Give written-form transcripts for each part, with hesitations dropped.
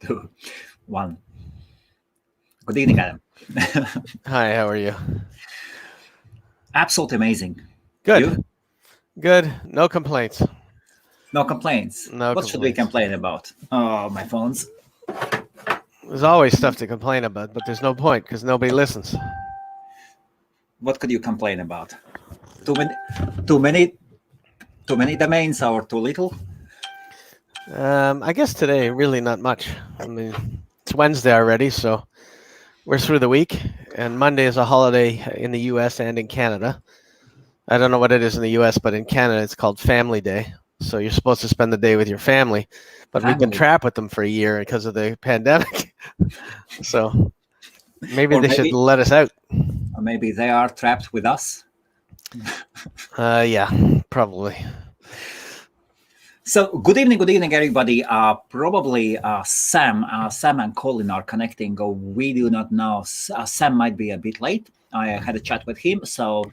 2, 1. Good evening, Adam. Hi, how are you? Absolutely amazing. You? Good. Good. No complaints. No complaints. No What should we complaints. complain about? Oh, my phones. There's always stuff to complain about, but there's no point because nobody listens. What could you complain about? Too many, too many, too many domains or too little? I guess today, really not much. I mean, it's Wednesday already, so we're through the week, and Monday is a holiday in the U.S. and in Canada. I don't know what it is in the U.S., but in Canada, it's called Family Day. So you're supposed to spend the day with your family, but we've been Family. trapped with them for a year because of the pandemic. So maybe Or they should maybe, let us out. or maybe they are trapped with us. Yeah, probably. So, good evening, everybody. Probably Sam and Colin are connecting. We do not know. Sam might be a bit late. I had a chat with him. So,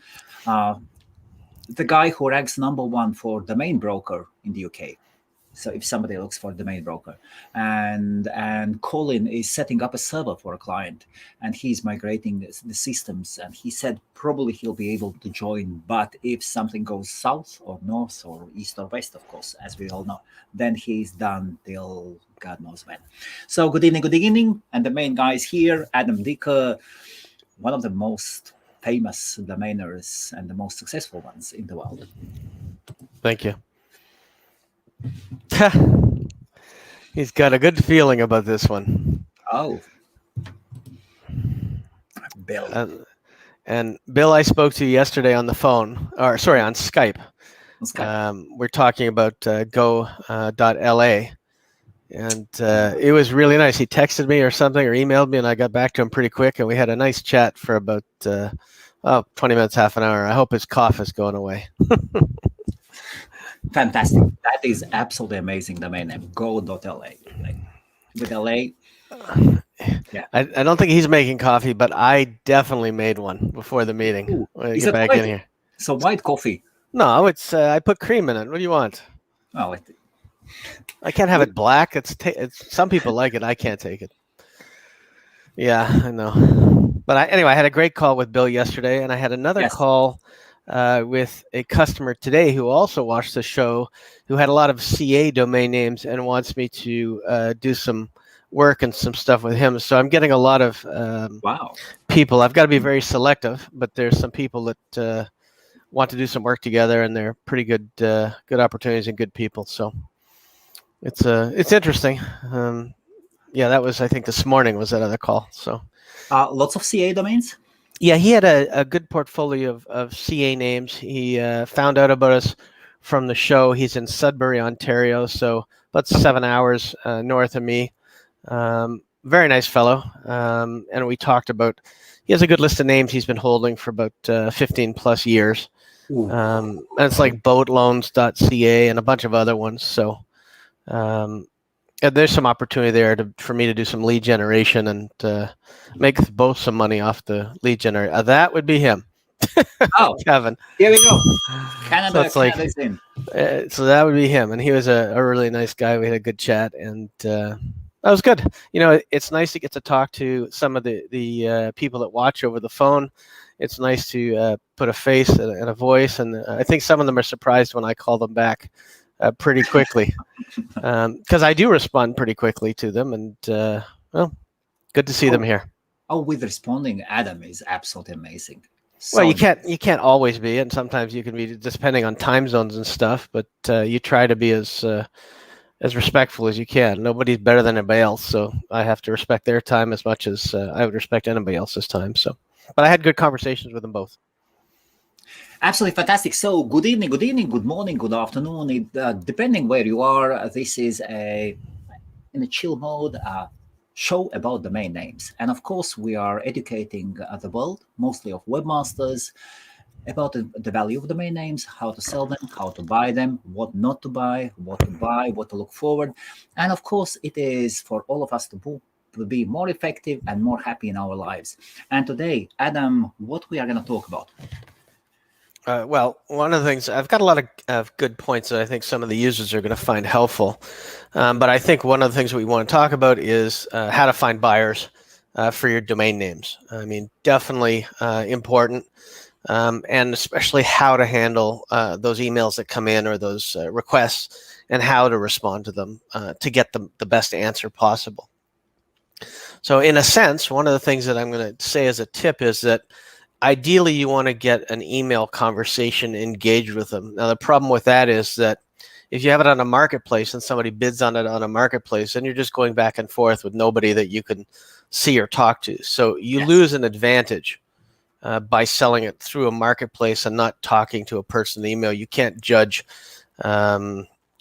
the guy who ranks number 1 for domain broker in the UK. So, if somebody looks for domain broker, and Colin is setting up a server for a client, and he's migrating the systems, and he said probably he'll be able to join, but if something goes south or north or east or west, of course, as we all know, then he's done till God knows when. So good evening, and the main guys here, Adam Dicker, one of the most famous domainers and the most successful ones in the world. Thank you. He's got a good feeling about this one. Oh, Bill. And Bill, I spoke to yesterday on the phone, or sorry, on Skype. We're talking about go.la. And it was really nice. He texted me or something or emailed me, and I got back to him pretty quick. And we had a nice chat for about 20 minutes, half an hour. I hope his cough is going away. Fantastic. That is absolutely amazing domain name. Go.la. Like, with LA. Yeah. I don't think he's making coffee, but I definitely made one before the meeting. Ooh, When I is get it back white? in here. So white coffee. No, it's I put cream in it. What do you want? Oh, I can't have it black. It's some people like it. I can't take it. Yeah, I know. But anyway, I had a great call with Bill yesterday, and I had another yes. call with a customer today who also watched the show, who had a lot of CA domain names and wants me to do some work and some stuff with him. So I'm getting a lot of Wow. people. I've got to be very selective, but there's some people that want to do some work together, and they're pretty good good opportunities and good people. So it's interesting. Yeah, that was, I think, this morning was that other call. So Lots of CA domains. yeah, he had a good portfolio of CA names. He found out about us from the show. He's in Sudbury, Ontario, so about 7 hours north of me. Very nice fellow. And we talked about, he has a good list of names he's been holding for about 15 plus years. And it's like boatloans.ca and a bunch of other ones. So there's some opportunity there for me to do some lead generation and make both some money off the lead generator. That would be him. Oh, Kevin. Here we go. Canada, So Canada's in. So that would be him, and he was a really nice guy. We had a good chat, and that was good. You know, it's nice to get to talk to some of the people that watch over the phone. It's nice to put a face and a voice, and I think some of them are surprised when I call them back pretty quickly, because I do respond pretty quickly to them, and well, good to see them here. Oh, with responding, Adam is absolutely amazing. Well, you can't always be, and sometimes you can be depending on time zones and stuff. But you try to be as respectful as you can. Nobody's better than anybody else, so I have to respect their time as much as I would respect anybody else's time. So, but I had good conversations with them both. Absolutely fantastic. So, good evening, good morning, good afternoon. Depending where you are, this is in a chill mode. Show about domain names. And of course, we are educating the world, mostly of webmasters, about the value of domain names, how to sell them, how to buy them, what not to buy, what to look forward. And of course, it is for all of us to be more effective and more happy in our lives. And today, Adam, what we are going to talk about? Well, one of the things, I've got a lot of good points that I think some of the users are going to find helpful. But I think one of the things we want to talk about is how to find buyers for your domain names. I mean, definitely important. And especially how to handle those emails that come in or those requests, and how to respond to them to get the best answer possible. So in a sense, one of the things that I'm going to say as a tip is that ideally you want to get an email conversation engaged with them. Now, the problem with that is that if you have it on a marketplace and somebody bids on it on a marketplace, then you're just going back and forth with nobody that you can see or talk to. So you lose an advantage by selling it through a marketplace and not talking to a person in the email. You can't judge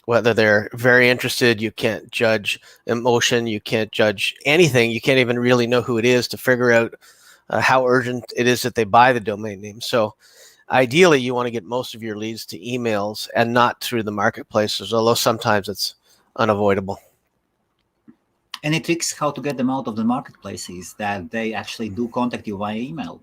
whether they're very interested. You can't judge emotion. You can't judge anything. You can't even really know who it is to figure out how urgent it is that they buy the domain name. So ideally, you want to get most of your leads to emails and not through the marketplaces, although sometimes it's unavoidable. Any tricks how to get them out of the marketplaces that they actually do contact you via email?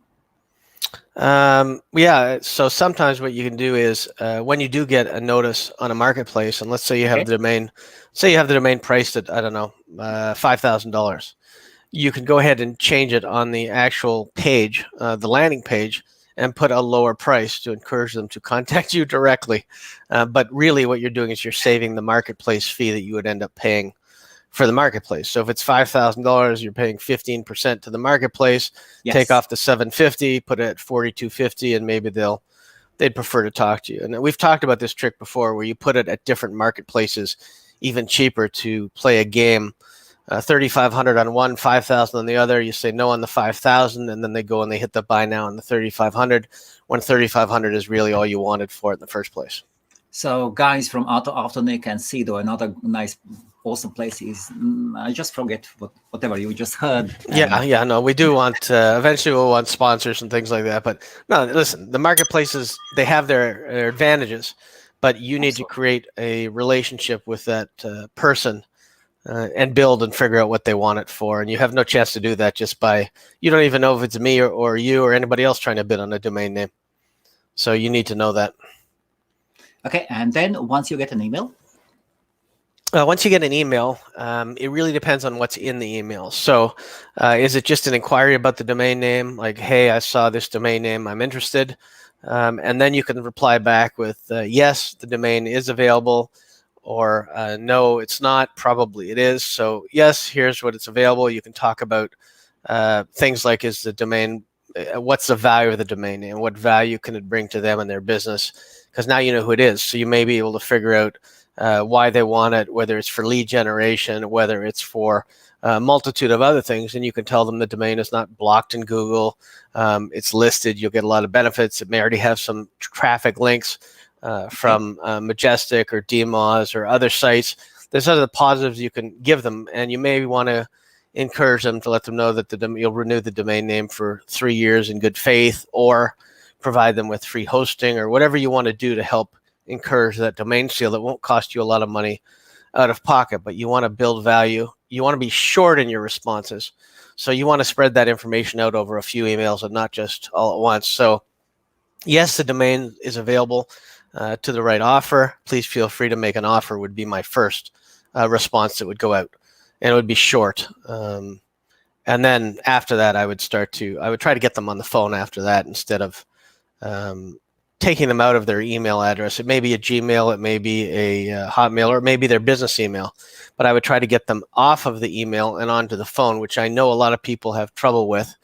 Yeah, so sometimes what you can do is when you do get a notice on a marketplace, and let's say you have the domain priced at, I don't know, $5,000. You can go ahead and change it on the actual page, the landing page, and put a lower price to encourage them to contact you directly. But really what you're doing is you're saving the marketplace fee that you would end up paying for the marketplace. So if it's $5,000, you're paying 15% to the marketplace, take off the $750, put it at $4,250, and maybe they'd prefer to talk to you. And we've talked about this trick before where you put it at different marketplaces, even cheaper, to play a game. 3,500 on one, 5,000 on the other. You say no on the 5,000, and then they go and they hit the buy now on the 3,500, when 3,500 is really all you wanted for it in the first place. So guys from After Nick and Cedo, another nice, awesome places. I just forget whatever you just heard. No, we do want, eventually we'll want sponsors and things like that. But no, listen, the marketplaces, they have their advantages, but you need to create a relationship with that person. And build and figure out what they want it for. And you have no chance to do that just by, you don't even know if it's me or you or anybody else trying to bid on a domain name. So you need to know that. Okay, and then once you get an email? Once you get an email, it really depends on what's in the email. So is it just an inquiry about the domain name? Like, hey, I saw this domain name, I'm interested. And then you can reply back with, yes, the domain is available. Or no, it's not, probably it is. So yes, here's what it's available. You can talk about things like, is the domain, what's the value of the domain name? What value can it bring to them and their business? Because now you know who it is. So you may be able to figure out why they want it, whether it's for lead generation, whether it's for a multitude of other things. And you can tell them the domain is not blocked in Google. It's listed. You'll get a lot of benefits. It may already have some traffic links from Majestic or DMOZ or other sites. There's other positives you can give them, and you may want to encourage them to let them know that you'll renew the domain name for 3 years in good faith, or provide them with free hosting, or whatever you want to do to help encourage that domain sale. That won't cost you a lot of money out of pocket, but you want to build value. You want to be short in your responses. So you want to spread that information out over a few emails and not just all at once. So yes, the domain is available. To the right offer, please feel free to make an offer, would be my first response that would go out, and it would be short. And then after that, I would try to get them on the phone after that, instead of taking them out of their email address. It may be a Gmail, it may be a Hotmail, or it may be their business email, but I would try to get them off of the email and onto the phone, which I know a lot of people have trouble with.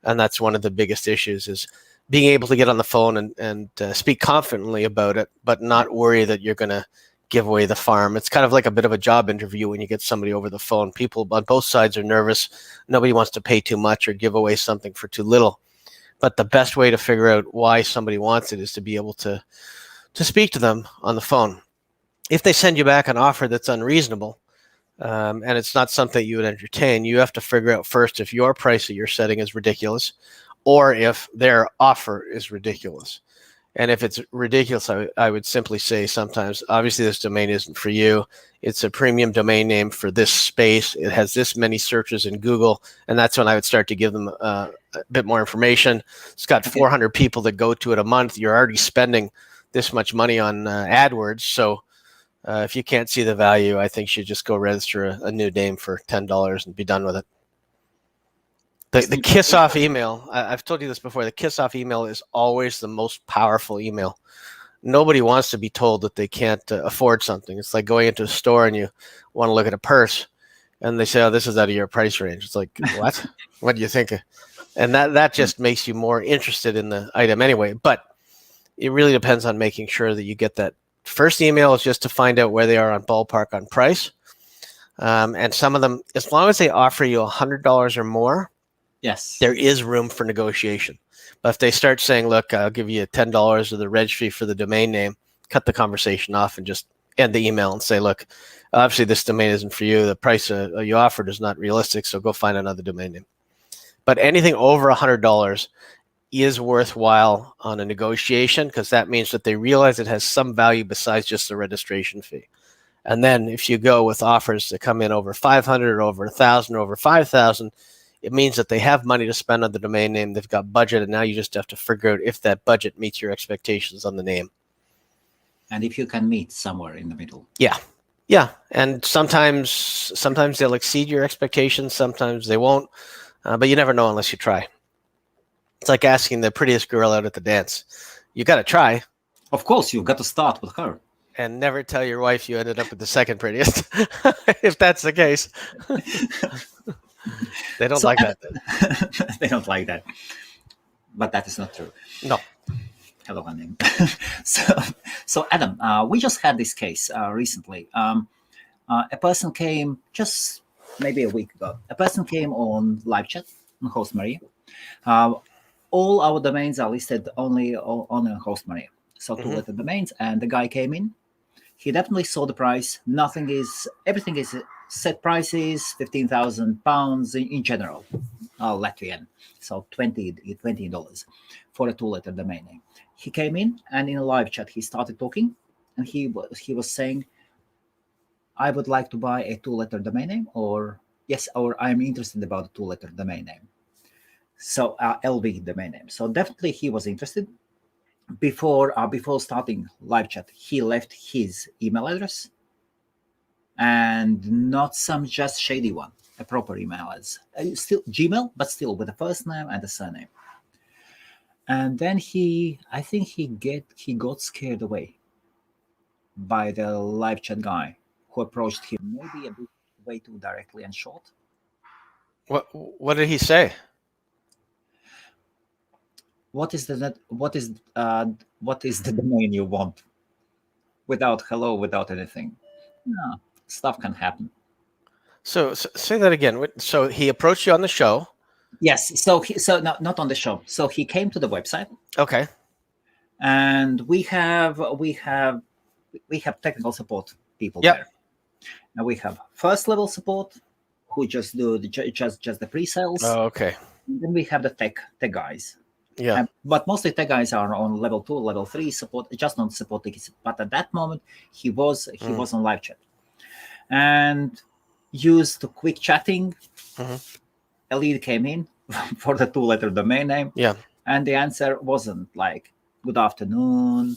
And that's one of the biggest issues, is being able to get on the phone and speak confidently about it, but not worry that you're going to give away the farm. It's kind of like a bit of a job interview when you get somebody over the phone. People on both sides are nervous. Nobody wants to pay too much or give away something for too little. But the best way to figure out why somebody wants it is to be able to speak to them on the phone. If they send you back an offer that's unreasonable, and it's not something you would entertain, you have to figure out first if your price that you're setting is ridiculous, or if their offer is ridiculous. And if it's ridiculous, I would simply say sometimes, obviously, this domain isn't for you. It's a premium domain name for this space. It has this many searches in Google. And that's when I would start to give them a bit more information. It's got 400 people that go to it a month. You're already spending this much money on AdWords. So if you can't see the value, I think you should just go register a new name for $10 and be done with it. The kiss-off email, I've told you this before, the kiss-off email is always the most powerful email. Nobody wants to be told that they can't afford something. It's like going into a store and you want to look at a purse and they say, oh, this is out of your price range. It's like, what? What do you think? And that just makes you more interested in the item anyway. But it really depends on making sure that you get that. First email is just to find out where they are on ballpark on price. And some of them, as long as they offer you $100 or more, yes, there is room for negotiation. But if they start saying, look, I'll give you $10 of the registry for the domain name, cut the conversation off and just end the email and say, look, obviously this domain isn't for you. The price you offered is not realistic, so go find another domain name. But anything over $100 is worthwhile on a negotiation, because that means that they realize it has some value besides just the registration fee. And then if you go with offers that come in over 500, over 1,000, over 5,000, it means that they have money to spend on the domain name. They've got budget, and now you just have to figure out if that budget meets your expectations on the name. And if you can meet somewhere in the middle. Yeah. Yeah. And sometimes they'll exceed your expectations. Sometimes they won't. But you never know unless you try. It's like asking the prettiest girl out at the dance. You got to try. Of course, you've got to start with her. And never tell your wife you ended up with the second prettiest, if that's the case. They don't like that. They don't like that. But that is not true. No. Hello, honey. So Adam, we just had this case recently. A person came just maybe a week ago. A person came on live chat on HostMaria. All our domains are listed only on HostMaria. So two-letter domains, and the guy came in. He definitely saw the price. Everything is set prices, £15,000 in general, Latvian. So $20 for a two-letter domain name. He came in, and in a live chat, he started talking, and he was saying, I would like to buy a two-letter domain name, or I'm interested about a two-letter domain name. So LV domain name. So definitely he was interested. Before starting live chat, he left his email address, and not some just shady one, a proper email address, still Gmail, but still with the first name and the surname. And then I think he got scared away by the live chat guy who approached him maybe a bit way too directly and short. What did he say? What is the domain you want? Without hello, without anything. No, stuff can happen. So say that again. So he approached you on the show. Yes. So no, not on the show. So he came to the website. Okay. And we have technical support people there. And we have first level support who just do just the pre-sales. Oh, okay. And then we have the tech guys. Yeah. But mostly tech guys are on level 2, level 3 support, just not support tickets. But at that moment, he was on live chat. And used to quick chatting, a lead came in for the 2-letter domain name. Yeah. And the answer wasn't like, good afternoon,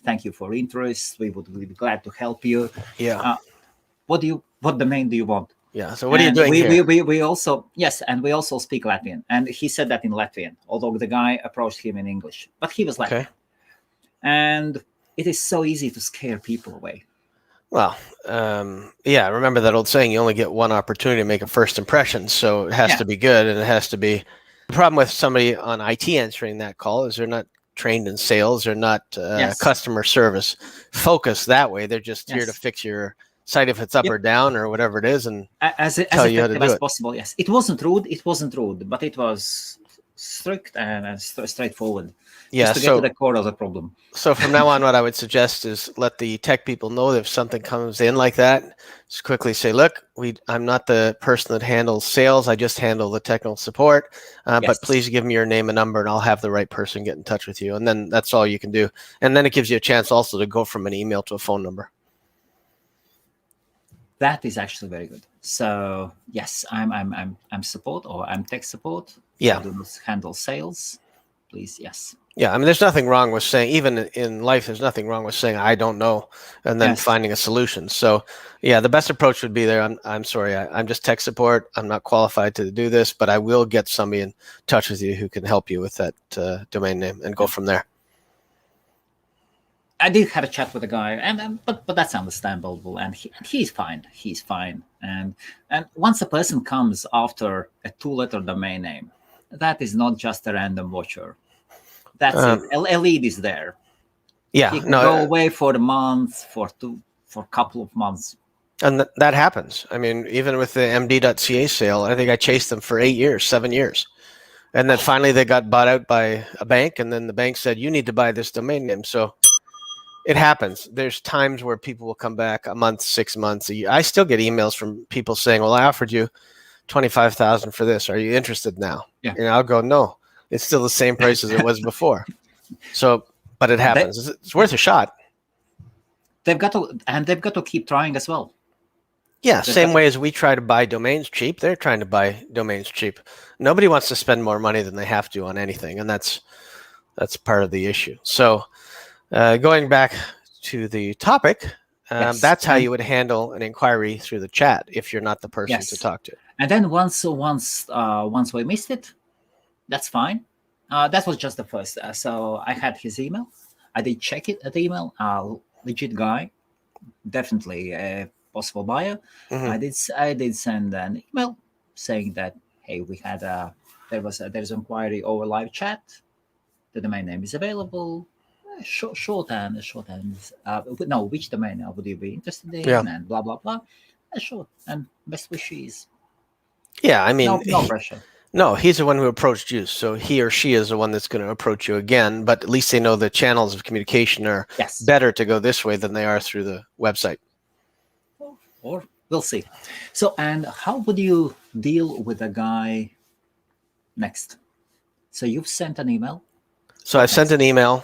thank you for interest, we would be glad to help you. Yeah. What domain do you want? Yeah. So what are you doing here? We also speak Latvian, and he said that in Latvian, although the guy approached him in English, but he was Latvian. Okay. And it is so easy to scare people away. Well, remember that old saying, you only get one opportunity to make a first impression, so it has to be good, and it has to be. The problem with somebody on IT answering that call is they're not trained in sales, they're not customer service focused that way. They're just here to fix your site if it's up or down or whatever it is, and tell you how to do it. Possible. Yes, it wasn't rude, but it was strict and straightforward. Yeah, just to get to the core of the problem. So from now on, what I would suggest is let the tech people know that if something comes in like that, just quickly say, look, I'm not the person that handles sales. I just handle the technical support. Yes. But please give me your name and number and I'll have the right person get in touch with you. And then that's all you can do. And then it gives you a chance also to go from an email to a phone number. That is actually very good. So yes, I'm support, or I'm tech support. Yeah. I do not handle sales. Please, yes. Yeah, I mean, there's nothing wrong with saying, even in life, there's nothing wrong with saying, I don't know, and then finding a solution. So, yeah, the best approach would be there. I'm sorry, I'm just tech support. I'm not qualified to do this, but I will get somebody in touch with you who can help you with that domain name and go from there. I did have a chat with a guy, but that's understandable, and he's fine. He's fine. And once a person comes after a 2-letter domain name, that is not just a random watcher. That's it. A lead is there. Yeah, you can go away for a month, for a couple of months. And that happens. I mean, even with the MD.ca sale, I think I chased them for 7 years. And then finally they got bought out by a bank, and then the bank said, you need to buy this domain name. So it happens. There's times where people will come back a month, 6 months, a year. I still get emails from people saying, well, I offered you $25,000 for this. Are you interested now? Yeah. And I'll go, no, it's still the same price as it was before. So, but it happens. It's worth a shot. They've got to keep trying as well. Yeah, same way as we try to buy domains cheap, they're trying to buy domains cheap. Nobody wants to spend more money than they have to on anything, and that's part of the issue. So, going back to the topic, that's how you would handle an inquiry through the chat if you're not the person to talk to. And then once we missed it, that's fine. That was just the first. So I had his email. I did check it at the email. Legit guy, definitely a possible buyer. Mm-hmm. I did send an email saying that, hey, we had there's an inquiry over live chat. The domain name is available. Shorthand. No, which domain would you be interested in? Yeah. And blah blah blah. Short and best wishes. Yeah, I mean, no pressure. No, he's the one who approached you, so he or she is the one that's going to approach you again. But at least they know the channels of communication are better to go this way than they are through the website. Or we'll see. So, and how would you deal with a guy next? So you've sent an email. So I sent an email.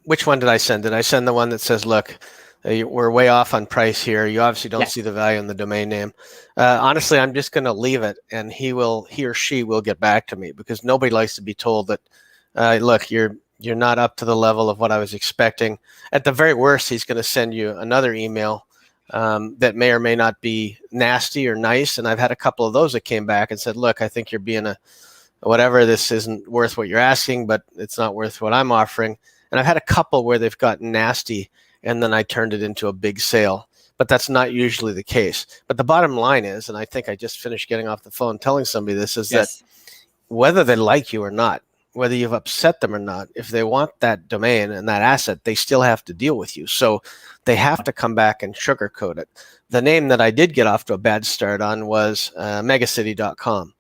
Which one did I send? Did I send the one that says, look, we're way off on price here. You obviously don't see the value in the domain name. Honestly, I'm just going to leave it, and he or she will get back to me, because nobody likes to be told that, look, you're not up to the level of what I was expecting. At the very worst, he's going to send you another email that may or may not be nasty or nice. And I've had a couple of those that came back and said, look, I think you're being whatever, this isn't worth what you're asking, but it's not worth what I'm offering. And I've had a couple where they've gotten nasty, and then I turned it into a big sale. But that's not usually the case. But the bottom line is, and I think I just finished getting off the phone telling somebody this, is that whether they like you or not, whether you've upset them or not, if they want that domain and that asset, they still have to deal with you. So they have to come back and sugarcoat it. The name that I did get off to a bad start on was megacity.com.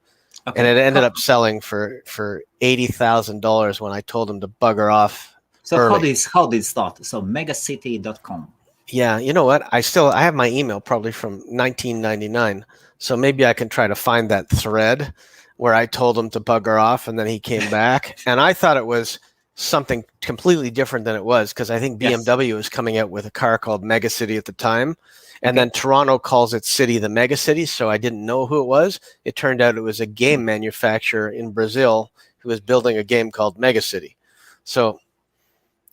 Okay. And it ended up selling for $80,000 when I told them to bugger off. So how did it start? So megacity.com. Yeah, you know what? I have my email probably from 1999. So maybe I can try to find that thread where I told him to bugger off, and then he came back. And I thought it was something completely different than it was, because I think BMW was coming out with a car called Megacity at the time. And then Toronto calls its city the Megacity, so I didn't know who it was. It turned out it was a game manufacturer in Brazil who was building a game called Megacity. So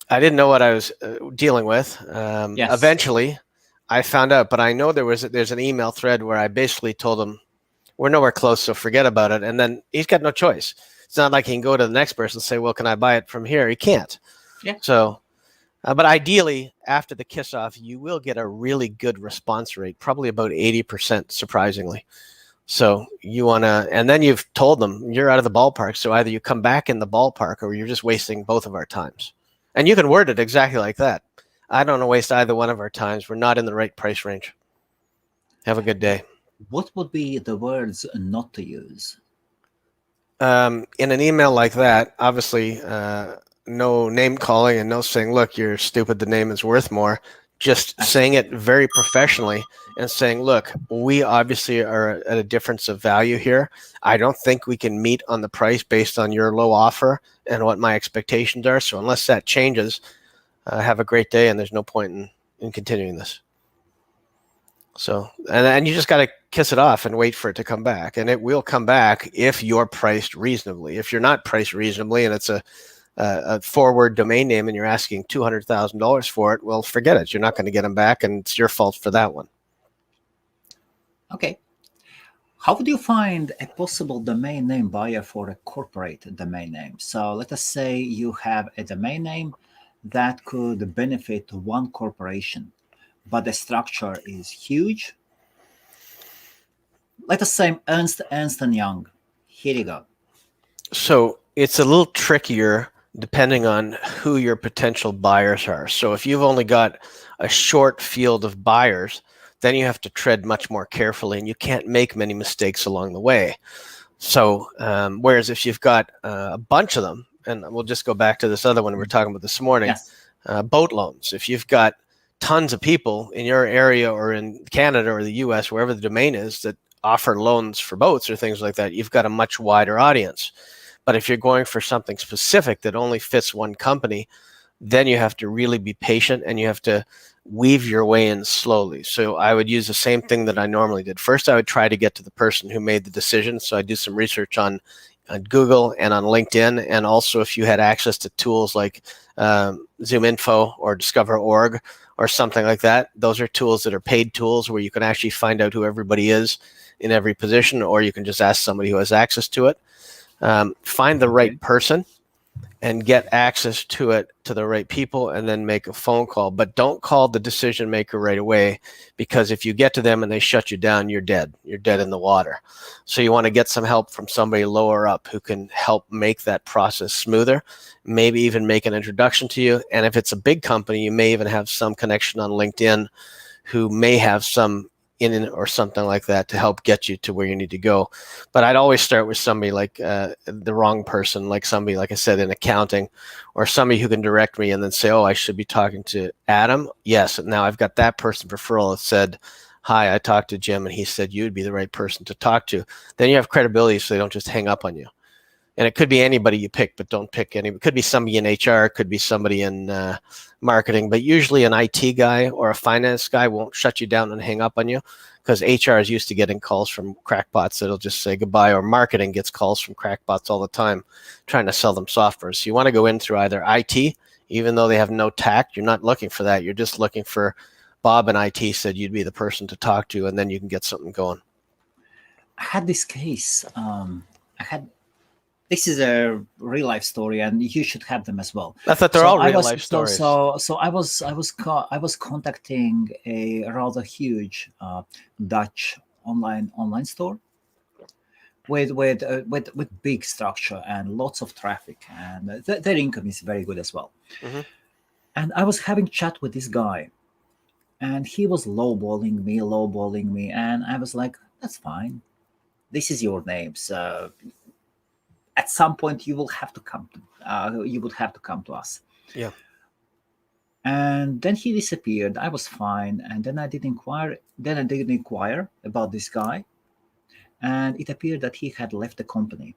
I didn't know what I was dealing with. Eventually, I found out, but I know there's an email thread where I basically told him, we're nowhere close, so forget about it. And then he's got no choice. It's not like he can go to the next person and say, well, can I buy it from here? He can't. Yeah. So, but ideally, after the kiss-off, you will get a really good response rate, probably about 80%, surprisingly. So you want to, and then you've told them you're out of the ballpark. So either you come back in the ballpark, or you're just wasting both of our times. And you can word it exactly like that. I don't want to waste either one of our times. We're not in the right price range. Have a good day. What would be the words not to use? In an email like that, obviously, no name calling and no saying, look, you're stupid, the name is worth more. Just saying it very professionally and saying, look, we obviously are at a difference of value here. I don't think we can meet on the price based on your low offer and what my expectations are. So unless that changes, have a great day, and there's no point in continuing this. So, and you just got to kiss it off and wait for it to come back. And it will come back if you're priced reasonably. If you're not priced reasonably and it's a forward domain name and you're asking $200,000 for it, well, forget it. You're not going to get them back, and it's your fault for that one. Okay. How would you find a possible domain name buyer for a corporate domain name? So let us say you have a domain name that could benefit one corporation, but the structure is huge. Let us say Ernst & Young. Here you go. So it's a little trickier depending on who your potential buyers are. So if you've only got a short field of buyers, then you have to tread much more carefully, and you can't make many mistakes along the way. So whereas if you've got a bunch of them, and we'll just go back to this other one we were talking about this morning, Yes. Boat loans. If you've got tons of people in your area or in Canada or the US, wherever the domain is, that offer loans for boats or things like that, you've got a much wider audience. But if you're going for something specific that only fits one company, then you have to really be patient and you have to weave your way in slowly. So I would use the same thing that I normally did. First, I would try to get to the person who made the decision. So I do some research on Google and on LinkedIn. And also if you had access to tools like ZoomInfo or Discover.org or something like that, those are tools that are paid tools where you can actually find out who everybody is in every position, or you can just ask somebody who has access to it. Find the right person and get access to it, to the right people, and then make a phone call. But don't call the decision maker right away, because if you get to them and they shut you down, you're dead. You're dead in the water. So you want to get some help from somebody lower up who can help make that process smoother, maybe even make an introduction to you. And if it's a big company, you may even have some connection on LinkedIn who may have some in or something like that to help get you to where you need to go. But I'd always start with somebody like the wrong person, like somebody, like I said, in accounting, or somebody who can direct me and then say, oh, I should be talking to Adam. Yes, now I've got that person referral that said, hi, I talked to Jim and he said you'd be the right person to talk to. Then you have credibility, so they don't just hang up on you. And it could be anybody you pick, but don't pick any. It could be somebody in HR, it could be somebody in marketing, but usually an IT guy or a finance guy won't shut you down and hang up on you, because HR is used to getting calls from crackpots that'll just say goodbye, or marketing gets calls from crackpots all the time trying to sell them software. So you want to go in through either IT, even though they have no tact. You're not looking for that. You're just looking for Bob in IT said you'd be the person to talk to, and then you can get something going. I had this case. This is a real life story, and you should have them as well. I thought they're all real life stories. So I was contacting a rather huge Dutch online store with big structure and lots of traffic, and their income is very good as well. Mm-hmm. And I was having chat with this guy, and he was lowballing me, and I was like, that's fine. This is your name, so at some point you will have to come to us. Yeah. And then he disappeared. I was fine, and then I did inquire about this guy, and it appeared that he had left the company,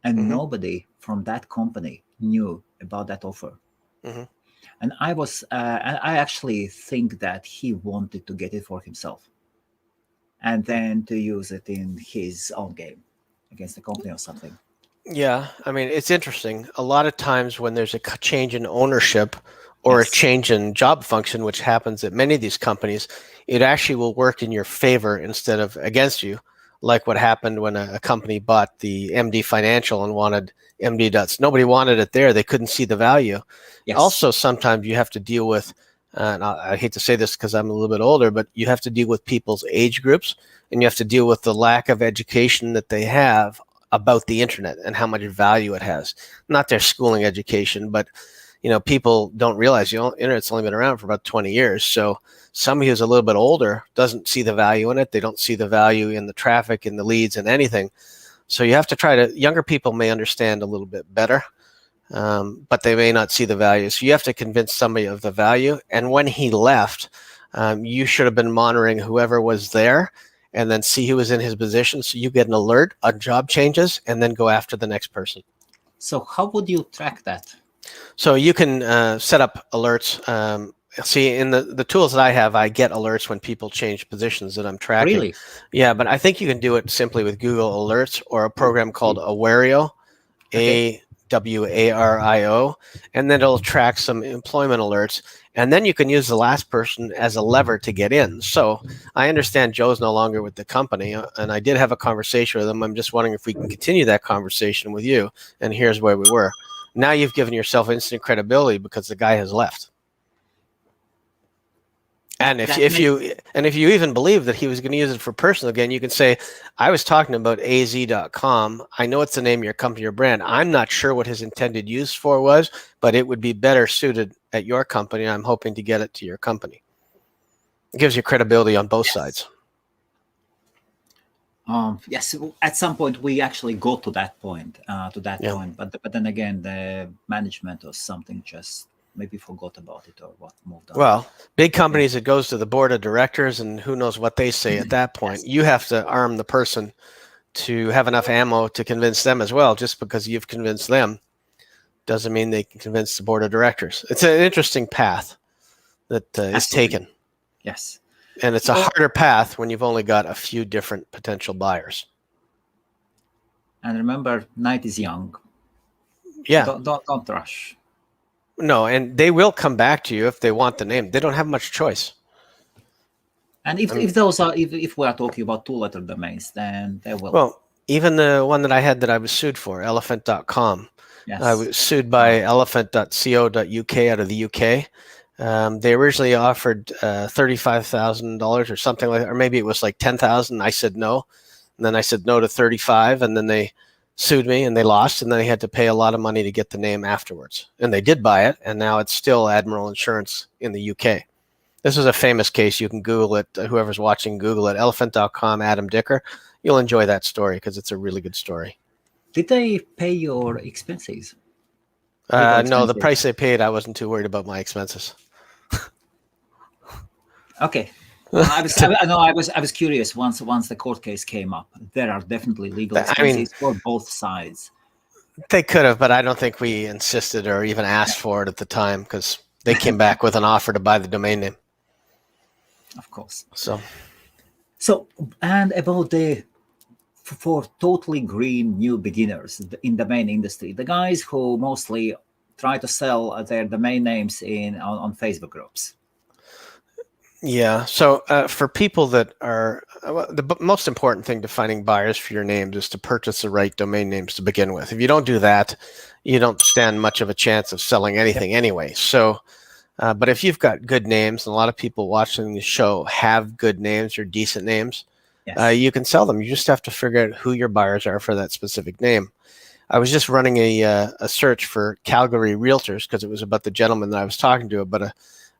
and Mm-hmm. nobody from that company knew about that offer. Mm-hmm. And I actually think that he wanted to get it for himself and then to use it in his own game against the company or something. Yeah, I mean, it's interesting. A lot of times when there's a change in ownership or Yes. a change in job function, which happens at many of these companies, it actually will work in your favor instead of against you, like what happened when a company bought the MD Financial and wanted MD Duts. Nobody wanted it there. They couldn't see the value. Yes. Also, sometimes you have to deal with, and I hate to say this because I'm a little bit older, but you have to deal with people's age groups, and you have to deal with the lack of education that they have about the internet and how much value it has. Not their schooling education, but people don't realize internet's only been around for about 20 years. So somebody who's a little bit older doesn't see the value in it. They don't see the value in the traffic, in the leads, and anything. So you have to younger people may understand a little bit better. but they may not see the value. So you have to convince somebody of the value. And when he left, you should have been monitoring whoever was there and then see who was in his position. So you get an alert on job changes and then go after the next person. So how would you track that? So you can set up alerts. See, in the tools that I have, I get alerts when people change positions that I'm tracking. Really? Yeah, but I think you can do it simply with Google Alerts or a program called Awario, Okay. Awario, and then it'll track some employment alerts. And then you can use the last person as a lever to get in. So I understand Joe's no longer with the company, and I did have a conversation with him. I'm just wondering if we can continue that conversation with you. And here's where we were. Now you've given yourself instant credibility because the guy has left. And if you even believe that he was going to use it for personal gain, you can say, I was talking about az.com. I know it's the name of your company, your brand. I'm not sure what his intended use for was, but it would be better suited at your company. I'm hoping to get it to your company. It gives you credibility on both sides. Yes, at some point we actually got to that point, point. But then again, the management or something just maybe forgot about it or what moved on. Well, big companies, it goes to the board of directors, and who knows what they say at that point. Yes. You have to arm the person to have enough ammo to convince them as well. Just because you've convinced them doesn't mean they can convince the board of directors. It's an interesting path that is taken. Yes. And it's a harder path when you've only got a few different potential buyers. And remember, night is young. Yeah. Don't rush. No, and they will come back to you if they want the name. They don't have much choice. And if we are talking about 2-letter domains, then they will. Well, even the one that I had that I was sued for, elephant.com. Yes. I was sued by elephant.co.uk out of the UK. They originally offered $35,000 or something like that, or maybe it was like $10,000. I said no, and then I said no to 35, and then they sued me and they lost, and then they had to pay a lot of money to get the name afterwards. And they did buy it, and now it's still Admiral Insurance in the UK. This is a famous case. You can Google it. Whoever's watching, Google it. Elephant.com, Adam Dicker. You'll enjoy that story because it's a really good story. Did they pay your expenses? No, the price they paid, I wasn't too worried about my expenses. Okay. I was curious. Once the court case came up, there are definitely legal expenses for both sides. They could have, but I don't think we insisted or even asked for it at the time because they came back with an offer to buy the domain name. Of course. So, and about for totally green new beginners in the domain industry, the guys who mostly try to sell their domain names on Facebook groups. Yeah. So for people that are the most important thing to finding buyers for your names is to purchase the right domain names to begin with. If you don't do that, you don't stand much of a chance of selling anything anyway. So, but if you've got good names, and a lot of people watching the show have good names or decent names, you can sell them. You just have to figure out who your buyers are for that specific name. I was just running a search for Calgary realtors because it was about the gentleman that I was talking to about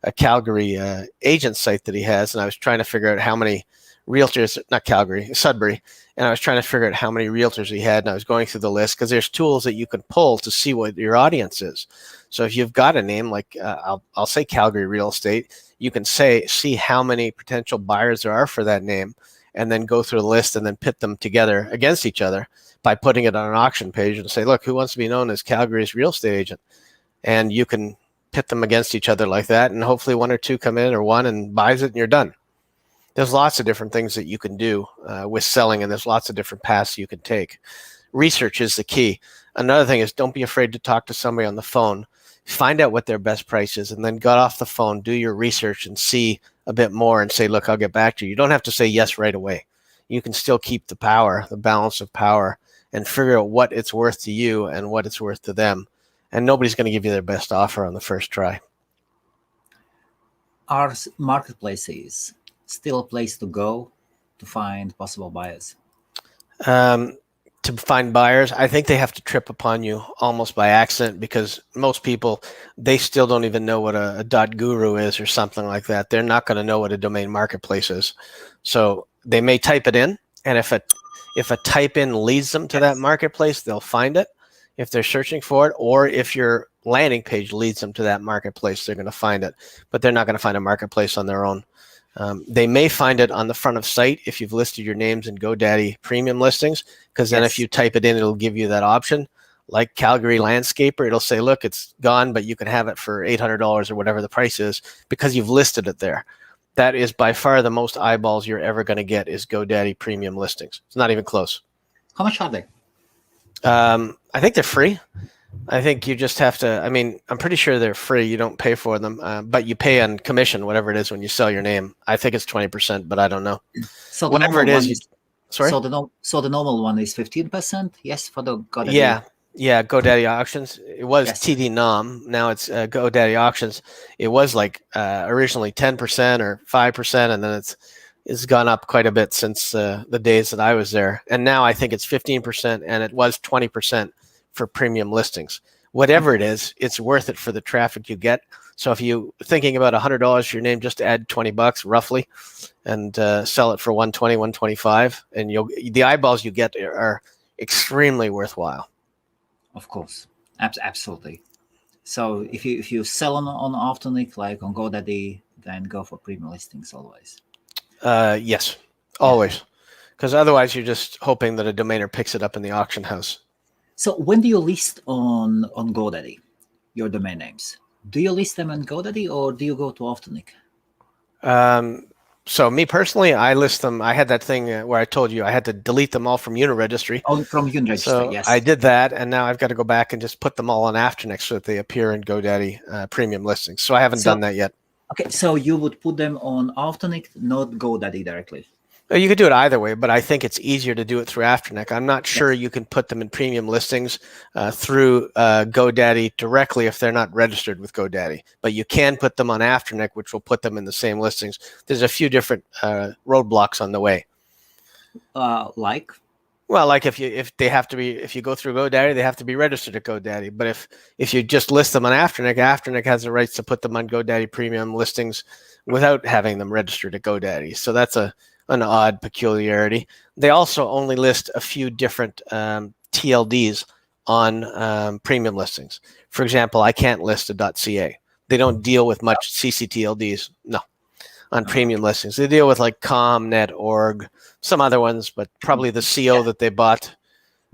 a Calgary agent site that he has, and I was trying to figure out how many realtors, not Calgary, Sudbury, and I was trying to figure out how many realtors he had, and I was going through the list because there's tools that you can pull to see what your audience is. So if you've got a name like I'll say Calgary Real Estate, you can see how many potential buyers there are for that name, and then go through the list and then pit them together against each other by putting it on an auction page and say, look, who wants to be known as Calgary's real estate agent? And you can pit them against each other like that, and hopefully one or two come in or one and buys it and you're done. There's lots of different things that you can do with selling, and there's lots of different paths you can take. Research is the key. Another thing is don't be afraid to talk to somebody on the phone. Find out what their best price is, and then get off the phone, do your research and see a bit more and say, look, I'll get back to you. You don't have to say yes right away. You can still keep the power, the balance of power, and figure out what it's worth to you and what it's worth to them. And nobody's going to give you their best offer on the first try. Are marketplaces still a place to go to find possible buyers? To find buyers, I think they have to trip upon you almost by accident, because most people, they still don't even know what a .guru is or something like that. They're not going to know what a domain marketplace is. So they may type it in, and if a type in leads them to that marketplace, they'll find it. if they're searching for it, or if your landing page leads them to that marketplace, they're going to find it. But they're not going to find a marketplace on their own. They may find it on the front of site if you've listed your names in GoDaddy premium listings, because then if you type it in, it'll give you that option. Like Calgary Landscaper, it'll say, look, it's gone, but you can have it for $800 or whatever the price is because you've listed it there. That is by far the most eyeballs you're ever going to get is GoDaddy premium listings. It's not even close. How much are they? I think they're free. I think you just have to, I mean, I'm pretty sure they're free. You don't pay for them, but you pay on commission, whatever it is, when you sell your name. I think it's 20%, but I don't know. So whatever it is, sorry? So the normal one is 15%, yes, for the GoDaddy? Yeah, GoDaddy Auctions. It was TD Nom. Now it's GoDaddy Auctions. It was like originally 10% or 5%, and then it's gone up quite a bit since the days that I was there. And now I think it's 15%, and it was 20% for premium listings. Whatever it is, it's worth it for the traffic you get. So if you're thinking about $100 for your name, just add $20 roughly, and sell it for $120, $125, and the eyeballs you get are extremely worthwhile. Of course, absolutely. So if you sell on Authonic, like on GoDaddy, then go for premium listings always. Yes, always, because otherwise you're just hoping that a domainer picks it up in the auction house. So when do you list on GoDaddy your domain names? Do you list them on GoDaddy or do you go to Authonic? So me personally, I list them. I had that thing where I told you I had to delete them all from Uniregistry. Oh, from Uniregistry, so yes. I did that, and now I've got to go back and just put them all on Afternic so that they appear in GoDaddy premium listings. So I haven't done that yet. Okay, so you would put them on Authonic, not GoDaddy directly. You could do it either way, but I think it's easier to do it through Afternic. I'm not sure you can put them in premium listings through GoDaddy directly if they're not registered with GoDaddy. But you can put them on Afternic, which will put them in the same listings. There's a few different roadblocks on the way. Like? Well, like if you go through GoDaddy, they have to be registered at GoDaddy. But if you just list them on Afternic, Afternic has the rights to put them on GoDaddy premium listings without having them registered at GoDaddy. So that's an odd peculiarity. They also only list a few different TLDs on premium listings. For example, I can't list a .ca. They don't deal with much CCTLDs, no, on premium listings. They deal with like com, net, org, some other ones, but probably the CO that they bought.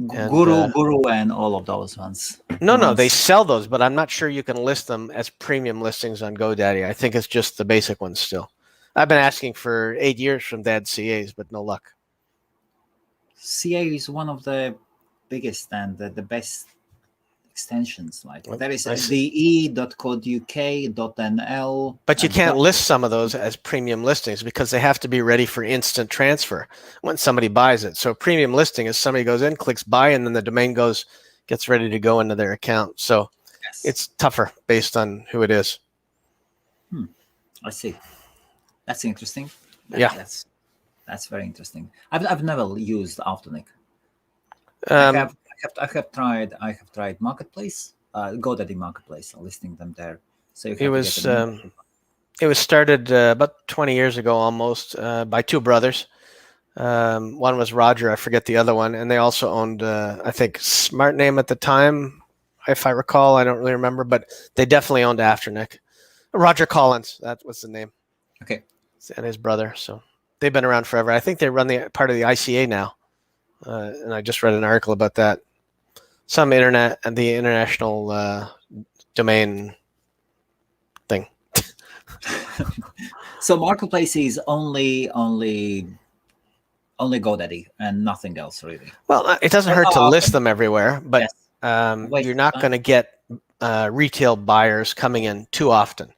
Guru, and all of those ones. No, they sell those, but I'm not sure you can list them as premium listings on GoDaddy. I think it's just the basic ones still. I've been asking for 8 years from Dad CAs, but no luck. CA is one of the biggest and the best extensions. Like there is de.co.uk.nl. But you can't list some of those as premium listings because they have to be ready for instant transfer when somebody buys it. So premium listing is somebody goes in, clicks buy, and then the domain gets ready to go into their account. So it's tougher based on who it is. I see. That's interesting. That's very interesting. I've never used Authonic. I have tried Marketplace, GoDaddy Marketplace, listing them there. So it was started about 20 years ago almost by two brothers. One was Roger, I forget the other one, and they also owned I think SmartName at the time, if I recall. I don't really remember, but they definitely owned Afternic. Roger Collins, that was the name. Okay. And his brother. So they've been around forever. I think they run the part of the ICA now. And I just read an article about that. Some internet and the international domain thing. So Marketplace is only GoDaddy and nothing else really. Well, it doesn't hurt to list them everywhere, but you're not going to get retail buyers coming in too often.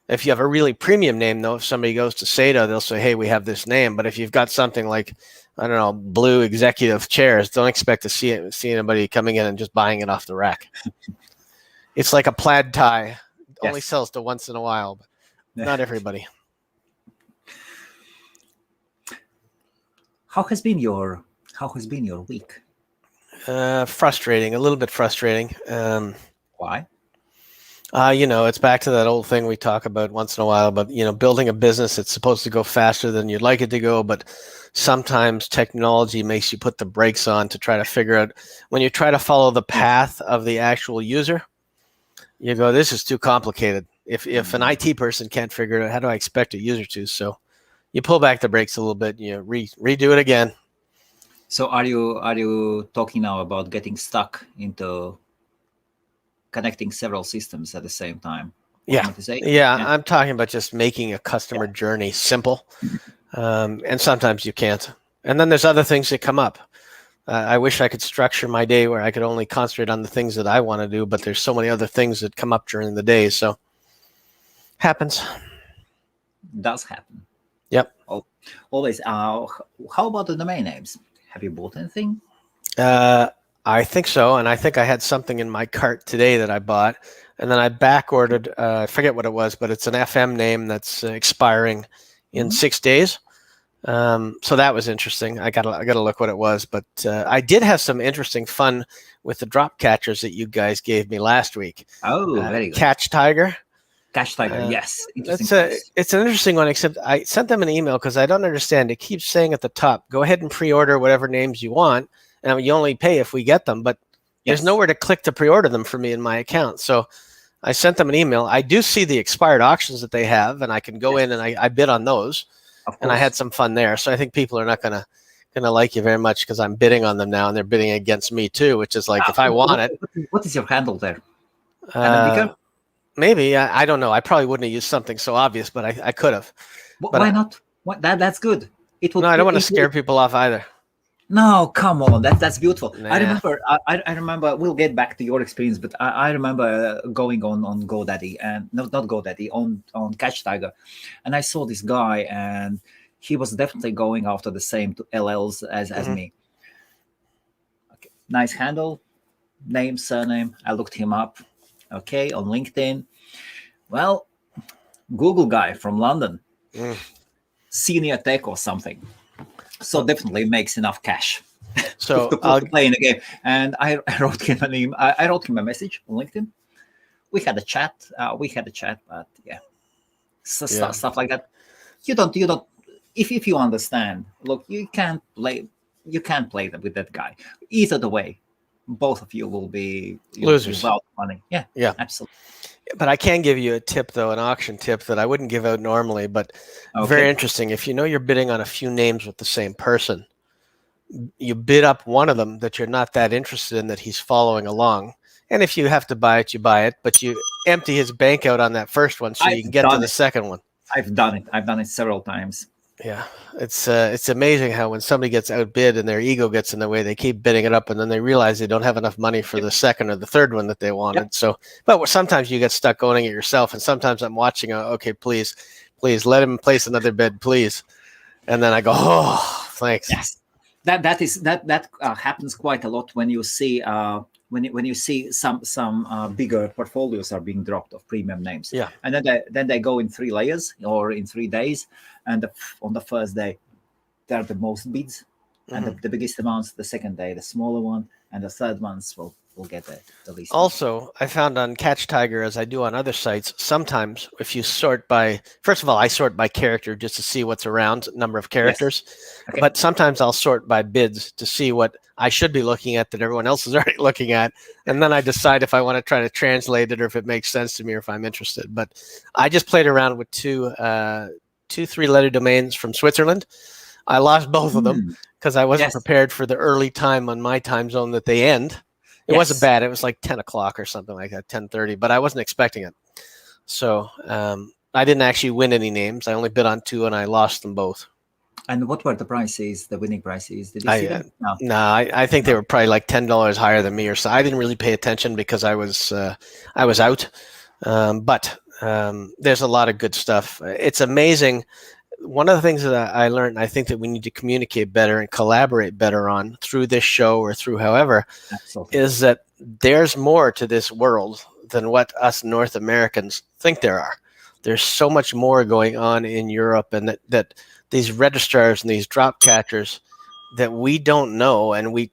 If you have a really premium name, though, if somebody goes to SATA, they'll say, hey, we have this name. But if you've got something like, I don't know, blue executive chairs, don't expect to see anybody coming in and just buying it off the rack. It's like a plaid tie. Only sells to once in a while, but not everybody. How has been your week? Frustrating, a little bit frustrating. Why? It's back to that old thing we talk about once in a while, but building a business, it's supposed to go faster than you'd like it to go, but sometimes technology makes you put the brakes on to try to figure out, when you try to follow the path of the actual user, you go, this is too complicated. If an IT person can't figure it out, how do I expect a user to? So you pull back the brakes a little bit, and you redo it again. So are you talking now about getting stuck into connecting several systems at the same time? Yeah. Yeah, I'm talking about just making a customer journey simple. And sometimes you can't. And then there's other things that come up. I wish I could structure my day where I could only concentrate on the things that I want to do, but there's so many other things that come up during the day. So happens. Does happen. Yep. Always. How about the domain names? Have you bought anything? I think so. And I think I had something in my cart today that I bought. And then I back ordered, I forget what it was, but it's an FM name that's expiring in 6 days. So that was interesting. I gotta look what it was, but I did have some interesting fun with the drop catchers that you guys gave me last week. Oh, very good. Catch Tiger. Catch Tiger, yes. It's an interesting one, except I sent them an email because I don't understand. It keeps saying at the top, go ahead and pre-order whatever names you want, and you only pay if we get them, but there's nowhere to click to pre-order them for me in my account. So I sent them an email. I do see the expired auctions that they have, and I can go in and I bid on those. And I had some fun there. So I think people are not gonna like you very much because I'm bidding on them now, and they're bidding against me too, which is like, if I want it. What is your handle there? Maybe I don't know. I probably wouldn't have used something so obvious, but I could have. Why not? That's good. No, I don't want to scare people off either. No, come on, that's beautiful. Nah. I remember. We'll get back to your experience, but I remember going on GoDaddy, and not GoDaddy, on Catch Tiger, and I saw this guy, and he was definitely going after the same LLs as me. Okay, nice handle, name, surname. I looked him up. Okay, on LinkedIn. Well, Google guy from London, senior tech or something. So definitely makes enough cash so to play in the game. And I wrote him an email. I wrote him a message on LinkedIn. We had a chat. But yeah, stuff like that. You don't. If you understand, look, you can't play with that guy. Either the way, both of you will be losers without money. Yeah, absolutely. But I can give you a tip, though, an auction tip that I wouldn't give out normally, but very interesting. If you know you're bidding on a few names with the same person, you bid up one of them that you're not that interested in, that he's following along. And if you have to buy it, you buy it, but you empty his bank out on that first one so you can get to the second one. I've done it. I've done it several times. Yeah, it's amazing how when somebody gets outbid and their ego gets in the way, they keep bidding it up, and then they realize they don't have enough money for the second or the third one that they wanted. Yep. So, but sometimes you get stuck owning it yourself, and sometimes I'm watching. Okay, please, let him place another bid, please, and then I go, oh, thanks. Yes, that happens quite a lot when you see when you see some bigger portfolios are being dropped of premium names. Yeah, and then they go in 3 layers or in 3 days. And on the first day, they're the most bids, and the biggest amounts. The second day, the smaller one, and the third ones will get the least. Also, I found on Catch Tiger, as I do on other sites, sometimes if you sort by, first of all, I sort by character just to see what's around, number of characters. Yes. Okay. But sometimes I'll sort by bids to see what I should be looking at that everyone else is already looking at, and then I decide if I want to try to translate it or if it makes sense to me or if I'm interested. But I just played around with two 3-letter domains from Switzerland. I lost both of them because I wasn't prepared for the early time on my time zone that they end. It wasn't bad. It was like 10 o'clock or something like that, 10:30, but I wasn't expecting it. So I didn't actually win any names. I only bid on 2 and I lost them both. And what were the prices, the winning prices? Did you see them? No, I think they were probably like $10 higher than me or so. I didn't really pay attention because I was out. But there's a lot of good stuff. It's amazing. One of the things that I learned, I think that we need to communicate better and collaborate better on through this show or through however, is that there's more to this world than what us North Americans think there are. There's so much more going on in Europe, and that these registrars and these drop catchers that we don't know, and we're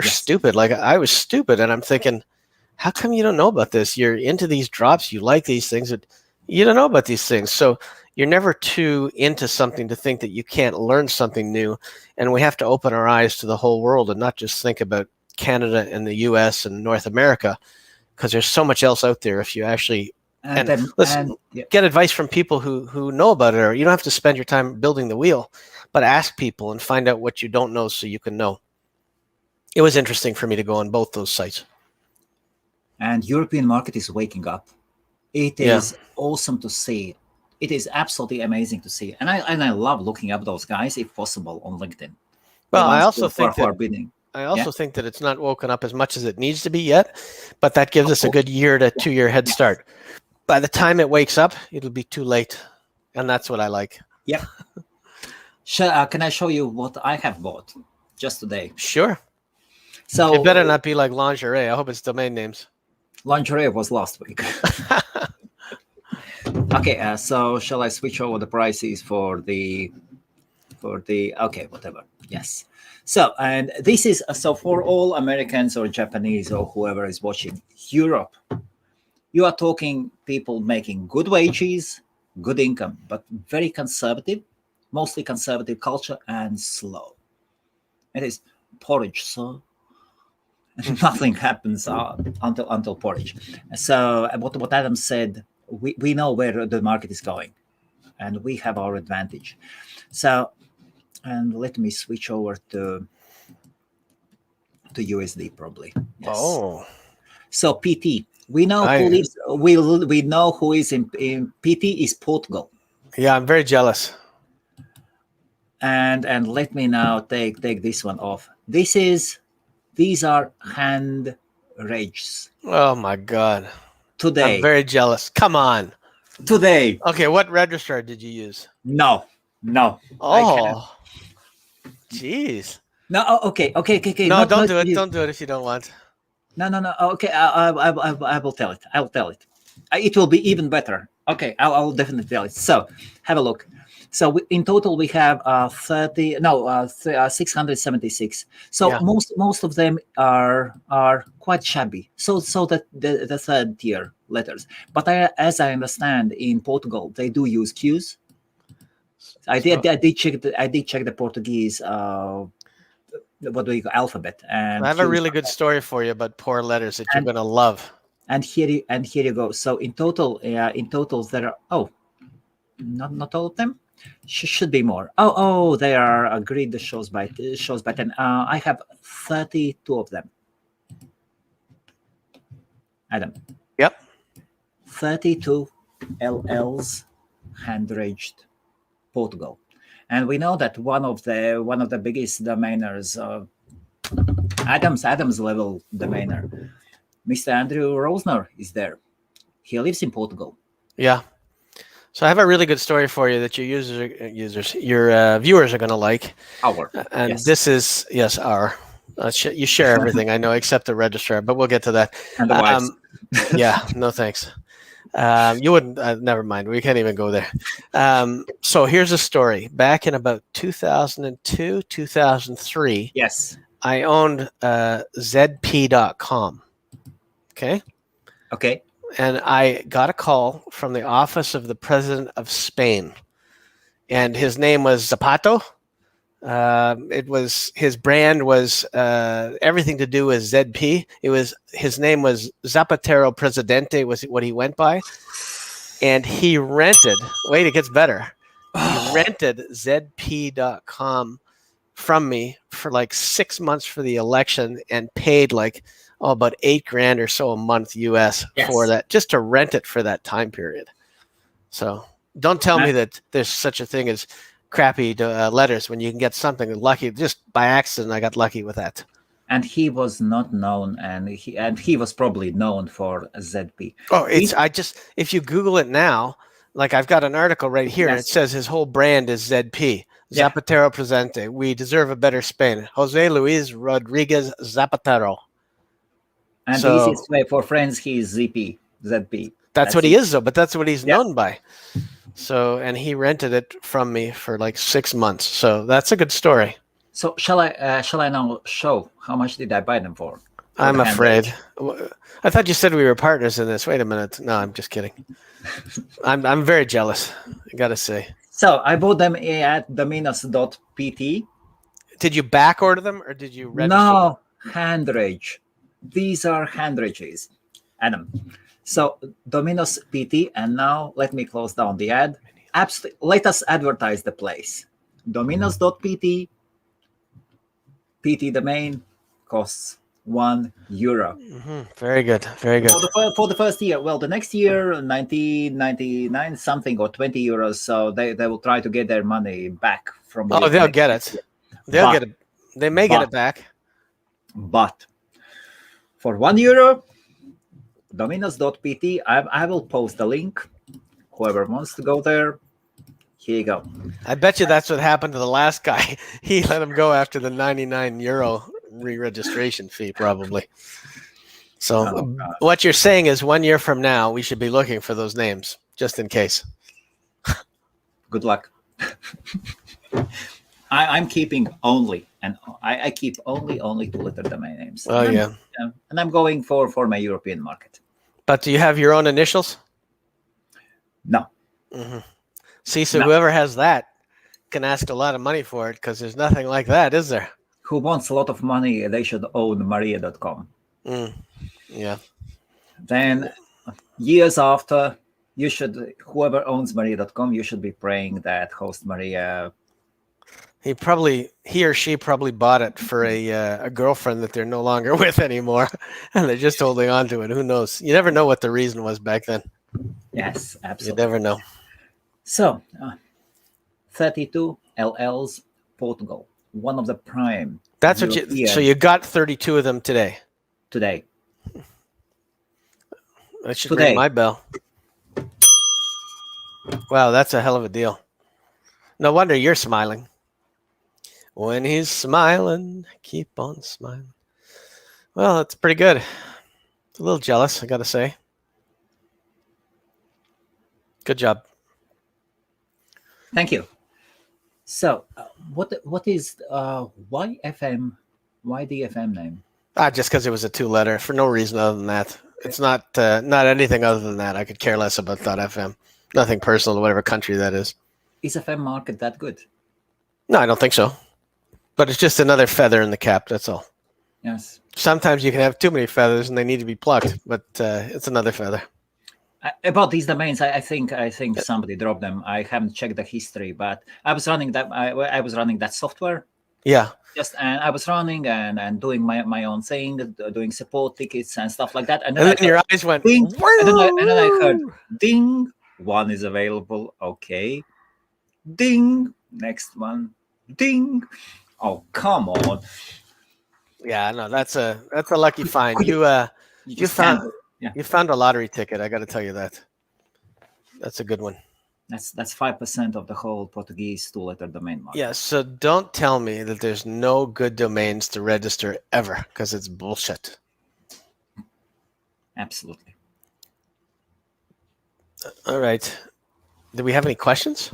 stupid. Like I was stupid, and I'm thinking, how come you don't know about this? You're into these drops, you like these things, but you don't know about these things. So you're never too into something to think that you can't learn something new. And we have to open our eyes to the whole world and not just think about Canada and the US and North America, because there's so much else out there if you actually listen, get advice from people who know about it. Or you don't have to spend your time building the wheel, but ask people and find out what you don't know so you can know. It was interesting for me to go on both those sites. And European market is waking up. It is awesome to see. It is absolutely amazing to see. And I love looking up those guys, if possible, on LinkedIn. Well, I also think that it's not woken up as much as it needs to be yet, but that gives us a good 1 to 2 year head start. By the time it wakes up, it'll be too late. And that's what I like. Yeah. Can I show you what I have bought just today? Sure. So it better not be like lingerie. I hope it's domain names. Lingerie was last week. Okay, so shall I switch over the prices for the okay, whatever. Yes. So, and this is so for all Americans or Japanese or whoever is watching Europe, you are talking people making good wages, good income, but very conservative, mostly conservative culture and slow. It is porridge, so nothing happens until porridge. So what Adam said, we know where the market is going, and we have our advantage. So, and let me switch over to USD probably. Yes. Oh. So PT, we know who lives. We know who is in PT is Portugal. Yeah, I'm very jealous. And let me now take this one off. These are hand rages. Oh my God. Today. I'm very jealous. Come on. Today. Okay, what registrar did you use? No. Oh. Jeez. No, okay. No, don't do it. Don't do it if you don't want. No. Okay, I will tell it. I will tell it. It will be even better. Okay, I'll definitely tell it. So, have a look. So in total we have 676. So most of them are quite shabby. So that the third tier letters. But as I understand, in Portugal they do use Qs. I did check the Portuguese what do you call alphabet, and I have a really good story for you about poor letters that you're going to love. And here you go. So in total there are not all of them. Should be more. Oh, they are agreed. The shows by 10. I have 32 of them. Adam. Yep. 32 LLs hand-raged Portugal, and we know that one of the biggest domainers, Adams level domainer, Mr. Andrew Rosner is there. He lives in Portugal. Yeah. So I have a really good story for you that your viewers are going to like. This is our. You share everything, I know, except the registrar, but we'll get to that. And the wives. Yeah, no thanks. You wouldn't. Never mind. We can't even go there. So here's a story. Back in about 2002, 2003. Yes. I owned ZP.com. Okay. And I got a call from the office of the president of Spain, and his name was Zapato. His brand was everything to do with ZP. His name was Zapatero Presidente was what he went by, and he rented. Wait, it gets better. He rented ZP.com from me for like 6 months for the election, and paid like about $8,000 or so a month US for that, just to rent it for that time period. So don't tell me that there's such a thing as crappy letters when you can get something lucky. Just by accident, I got lucky with that. And he was not known, and he was probably known for ZP. Oh, if you Google it now, like I've got an article right here, and it says his whole brand is ZP. Zapatero Presente. We deserve a better Spain. Jose Luis Rodriguez Zapatero. And the easiest way for friends, he is ZP. That's what he is, though, but that's what he's known by. So, and he rented it from me for like 6 months. So that's a good story. So shall I now show how much did I buy them for? I'm afraid. I thought you said we were partners in this. Wait a minute. No, I'm just kidding. I'm very jealous, I gotta say. So I bought them at dominos.pt. Did you back order them or did you register them? No, handrage. These are handrages, Adam. So Domino's PT, and now let me close down the ad. Let us advertise the place. Dominos.pt, PT domain costs €1. Very good. Very good. For the first year. Well, the next year, 1999 something or €20. So they will try to get their money back from you. Oh, they'll get it. They'll get it. They may get it back. But for €1, Dominos.pt, I will post a link. Whoever wants to go there, here you go. I bet you that's what happened to the last guy. He let him go after the €99 re-registration fee, probably. So what you're saying is 1 year from now, we should be looking for those names, just in case. Good luck. I'm keeping only, and I keep only 2-letter domain names. Oh, yeah. And I'm going for my European market. But do you have your own initials? No. Mm-hmm. See, so whoever has that can ask a lot of money for it because there's nothing like that, is there? Who wants a lot of money, they should own Maria.com. Yeah. Then years after, whoever owns Maria.com, you should be praying that HostMaria. He or she probably bought it for a girlfriend that they're no longer with anymore, and they're just holding on to it. Who knows? You never know what the reason was back then. Yes, absolutely. You never know. So, 32 LLs, Portugal, one of the prime. That's what you. So you got 32 of them today. Today. That should ring my bell. Wow, that's a hell of a deal. No wonder you're smiling. When he's smiling, keep on smiling. Well, that's pretty good. A little jealous, I gotta say. Good job. Thank you. So, what is why FM? Why the FM name? Just because it was a 2-letter, for no reason other than that. It's not anything other than that. I could care less about .fm. Nothing personal to whatever country that is. Is FM market that good? No, I don't think so. But it's just another feather in the cap. That's all. Yes. Sometimes you can have too many feathers and they need to be plucked, but it's another feather. About these domains, I think somebody dropped them. I haven't checked the history, but I was running that. I was running that software. Yeah. And I was running and doing my own thing, doing support tickets and stuff like that. And then your eyes went ding, and then I heard ding. One is available. Okay. Ding. Next one. Ding. Oh, come on. Yeah, no, that's a lucky find. You found a lottery ticket. I got to tell you that. That's a good one. That's 5% of the whole Portuguese 2-letter domain market. Yeah, so don't tell me that there's no good domains to register ever, because it's bullshit. Absolutely. All right. Do we have any questions?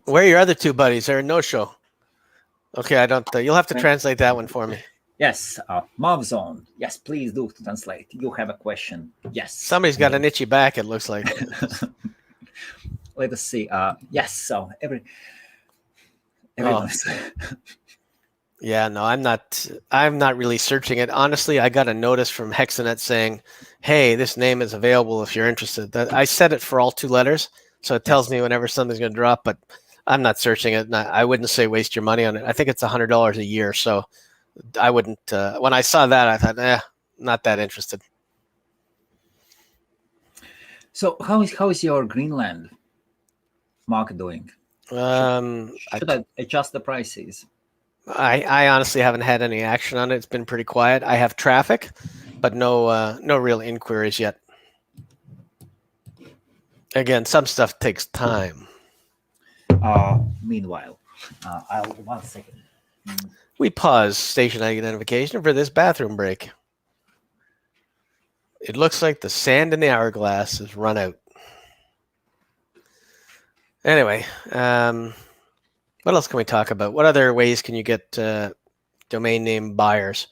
Where are your other two buddies? They're a no-show. Okay, I don't. You'll have to translate that one for me. Yes, Marvzone. Yes, please do translate. You have a question. Yes. Somebody's got an itchy back, it looks like. Let us see. Yes, so everyone. Yeah, no, I'm not really searching it. Honestly, I got a notice from Hexanet saying, hey, this name is available if you're interested. I set it for all 2 letters, so it tells me whenever something's going to drop, but I'm not searching it. And I wouldn't say waste your money on it. I think it's $100 a year, so I wouldn't. When I saw that, I thought, not that interested. So how is your Greenland market doing? Should I adjust the prices? I honestly haven't had any action on it. It's been pretty quiet. I have traffic, but no real inquiries yet. Again, some stuff takes time. Meanwhile, I'll 1 second. We pause station identification for this bathroom break. It looks like the sand in the hourglass has run out. Anyway, what else can we talk about? What other ways can you get domain name buyers?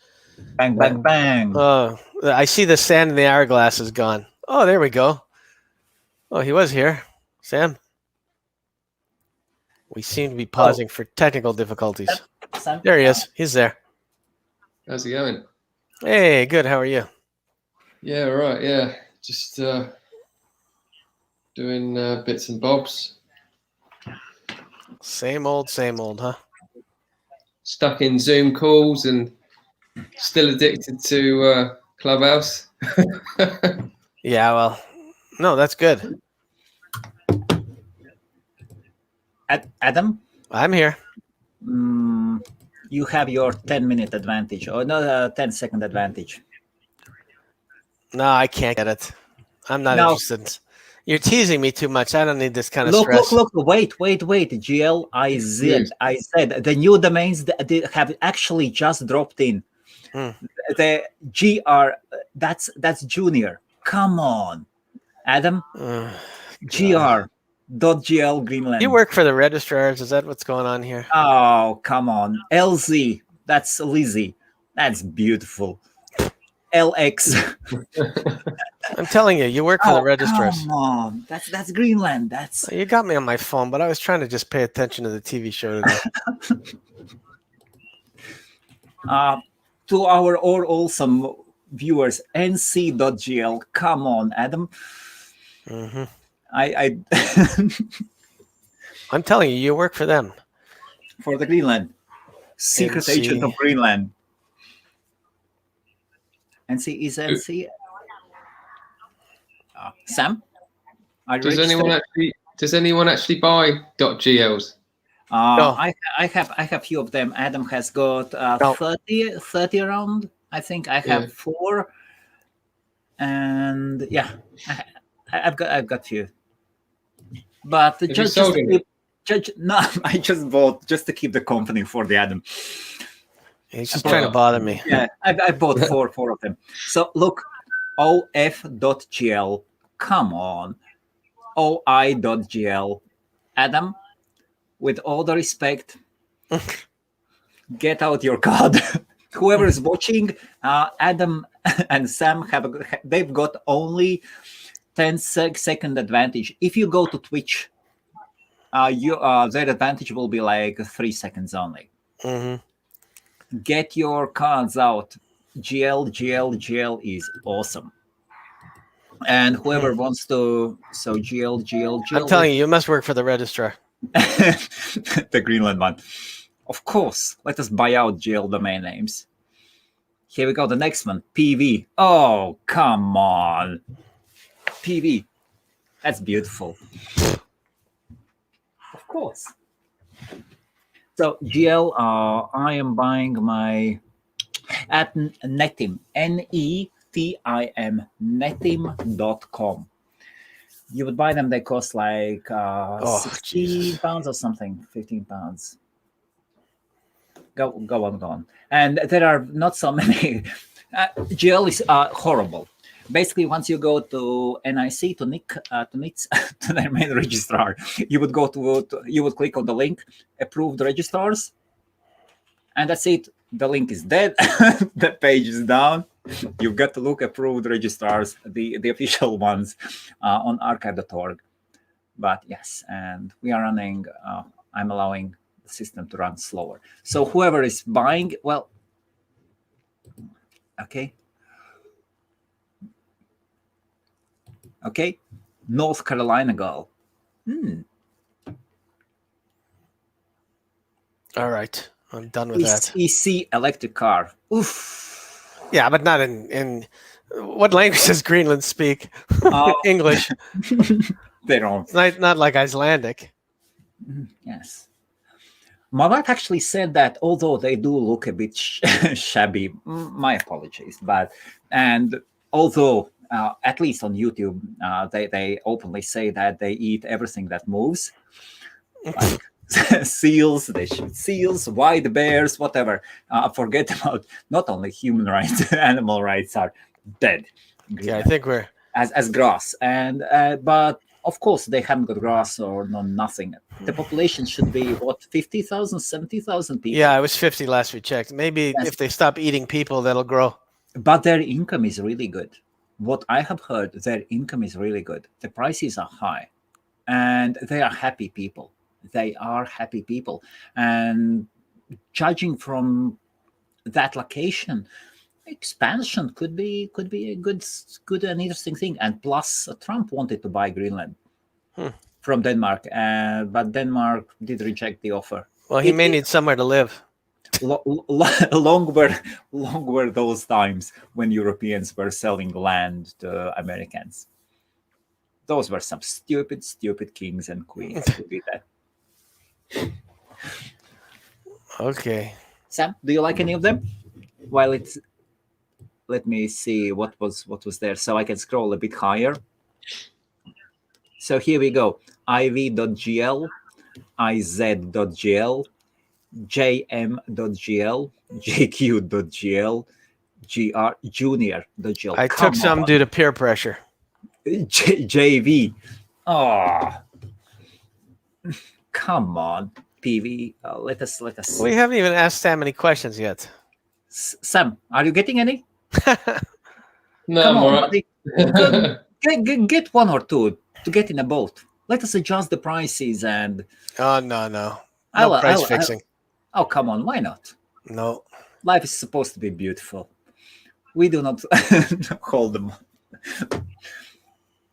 Bang, bang, bang. Oh, I see the sand in the hourglass is gone. Oh, there we go. Oh, he was here. Sam. We seem to be pausing for technical difficulties. Sam, There he is. He's there. How's it going? Hey, good. How are you? Yeah, right. Yeah, just doing bits and bobs. Same old, huh? Stuck in Zoom calls and still addicted to Clubhouse. Yeah, well, no, that's good. Adam, I'm here. you have your 10-minute advantage, or no, 10-second advantage. No, I can't get it. I'm not No. interested. You're teasing me too much. I don't need this kind of Look, stress. wait. GL, I said the new domains that they have actually just dropped in. The GR, that's junior. Come on, Adam. GR.gl Greenland. You work for the registrars. Is that what's going on here? Oh, come on. LZ, that's Lizzie. That's beautiful. LX. I'm telling you, you work for the registrars. Come on, that's Greenland. That's You got me on my phone, but I was trying to just pay attention to the TV show today. To our all awesome viewers, nc.gl. Come on, Adam. Mm-hmm. I I'm telling you, you work for them. For the Greenland. Secret NC. agent of Greenland. NC is NC. Sam? Are you Does registered? anyone actually buy .gls? No. I have few of them. Adam has got No. 30 around. I think I have 4. And yeah, I've got few. But just no, I just bought just to keep the company for the Adam. He's just trying to bother me. Yeah, I bought four of them. So look, of.gl. Come on, oi.gl. Adam, with all the respect, get out your card. Whoever is watching, Adam and Sam they've got only 10-second advantage. If you go to Twitch, their advantage will be like 3 seconds only. Mm-hmm. Get your cards out. GL is awesome. And whoever wants to, so GL. I'm telling you, you must work for the registrar. The Greenland one. Of course, let us buy out GL domain names. Here we go, the next one, PV. Oh, come on. PV. That's beautiful. Of course. So GL, I am buying my at Netim, NETIM, netim.com. You would buy them, they cost like 16 pounds or something, 15 pounds. Go on. And there are not so many. GL is horrible. Basically, once you go to NIC, to NITS, to their main registrar, you would you would click on the link, approve the registrars, and that's it. The link is dead. The page is down. You've got to look approved registrars, the official ones, on archive.org. But yes, and we are running. I'm allowing the system to run slower. So whoever is buying, well, okay. Okay, North Carolina girl. All right, I'm done with that. EC electric car. Oof. Yeah, but not in what language does Greenland speak? English. They don't. Not like Icelandic. Yes. My wife actually said that although they do look a bit shabby, my apologies, and although at least on YouTube, they openly say that they eat everything that moves, like seals, they shoot seals, white bears, whatever. Forget about not only human rights, animal rights are dead. Yeah, I think we're as grass, and but of course, they haven't got grass or nothing. The population should be, what, 50,000, 70,000 people? Yeah, it was 50 last we checked. Maybe Yes. if they stop eating people, that'll grow. But their income is really good. What I have heard, their income is really good. The prices are high, and they are happy people. They are happy people. And judging from that location, expansion could be a good and interesting thing. And plus, Trump wanted to buy Greenland from Denmark, but Denmark did reject the offer. Well, he may need somewhere to live. Long were those times when Europeans were selling land to Americans. Those were some stupid kings and queens who did that. Okay. Sam, do you like any of them? While it's, let me see what was there, so I can scroll a bit higher. So here we go: iv.gl, iz.gl, jm.gl, jq.gl, junior.gl. I took some due to peer pressure. JV. Oh, come on, PV. Let us. We haven't even asked Sam any questions yet. Sam, are you getting any? No, Come I'm on, all right. buddy. Get one or two to get in a boat. Let us adjust the prices and. Oh no price fixing. Oh, come on, why not? No. Life is supposed to be beautiful. We do not hold them.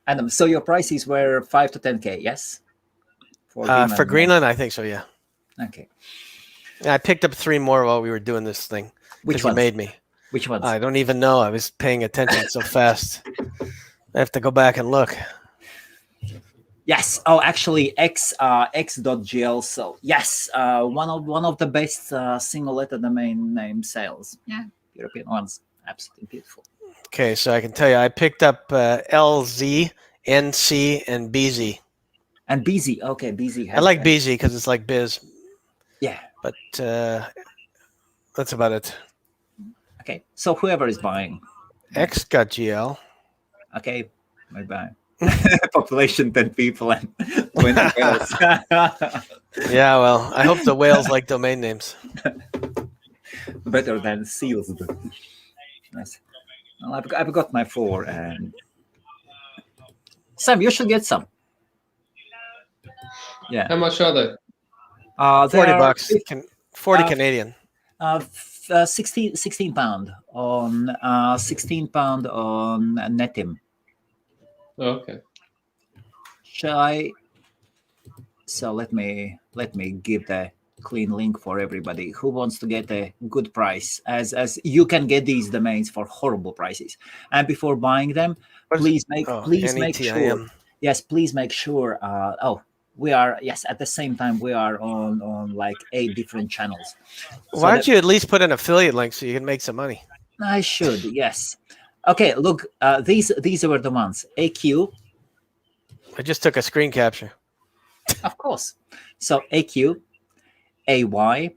Adam, so your prices were 5 to 10K, yes? For Greenland, I think so, yeah. Okay. I picked up 3 more while we were doing this thing. Which you ones? made me. Which ones? I don't even know. I was paying attention so fast. I have to go back and look. Yes. Oh, actually, x.gl. So yes, one of the best single letter domain name sales. Yeah, European ones, absolutely beautiful. Okay, so I can tell you, I picked up LZ, NC, and BZ. And BZ. Okay, BZ. I like BZ because it's like biz. Yeah. But that's about it. Okay, so whoever is buying. X.gl. Okay, bye. Population 10 people and 20 whales. Yeah, well, I hope the whales like domain names. Better than seals. Nice. Well, I've got my 4, and Sam, you should get some. Yeah. How much are they? $40. 40 Canadian. 16 pound on £16 on Netim. Oh, okay. Shall I? So let me give the clean link for everybody who wants to get a good price, as you can get these domains for horrible prices. And before buying them, please make sure. Yes, please make sure. We are, yes, at the same time we are on like 8 different channels. Why don't you at least put an affiliate link so you can make some money? I should, yes. Okay, look, these were the ones. AQ. I just took a screen capture. Of course. So AQ, AY,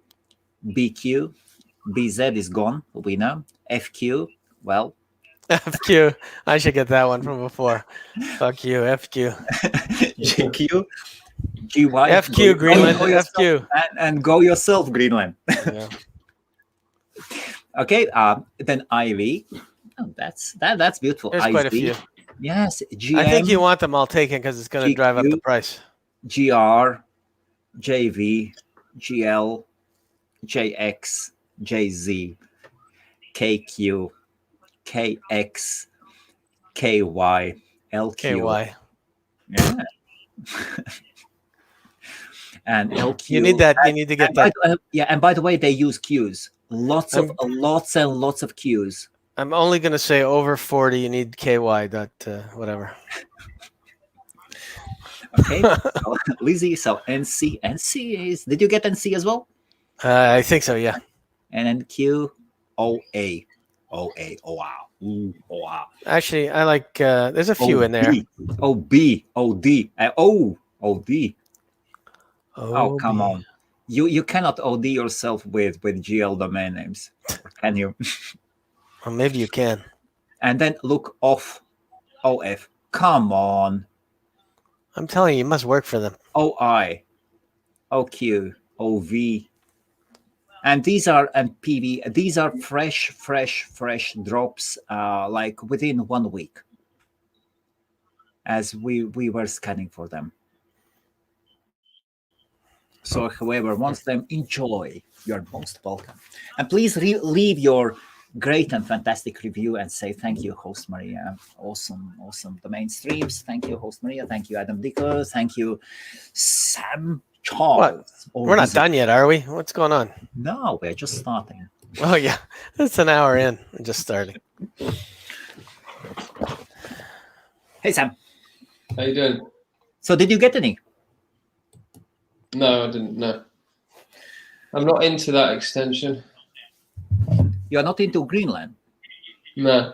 BQ, BZ is gone, we know. FQ, well. FQ. I should get that one from before. Fuck you, FQ. GQ, GY. FQ, Greenland. FQ. And go yourself, Greenland. Yeah. Okay, then IV. Oh, that's beautiful. There's quite a few. Yes, GM. I think you want them all taken because it's going to drive up the price. GR, JV, GL, JX, JZ, KQ, KX, KY, LQ. KY. Yeah. And LQ. You need that. You need to get that. And by the way, they use Qs. Lots and lots of Qs. I'm only going to say over 40. You need KY. Whatever. Okay, so, Lizzie. So NC is. Did you get NC as well? I think so. Yeah. And then Q, OA. Oh wow. Ooh, oh wow. Actually, I like. There's a few in there. OB, OD, OD. Oh, come on. You cannot OD yourself with GL domain names, can you? Well, maybe you can. And then look OF. Come on. I'm telling you must work for them. OI, OQ, OV. And these are PV. These are fresh drops, like within 1 week, as we were scanning for them. So whoever wants them, enjoy. You're most welcome. And please leave your great and fantastic review and say thank you, HostMaria. Awesome domain streams. Thank you, HostMaria. Thank you, Adam Dicker. Thank you, Sam Charles. We're not done yet, are we? What's going on? No, we're just starting. Oh yeah, it's an hour in. I'm just starting. Hey, Sam. How you doing? So did you get any? No, I didn't. No, I'm not into that extension. You're not into Greenland? No.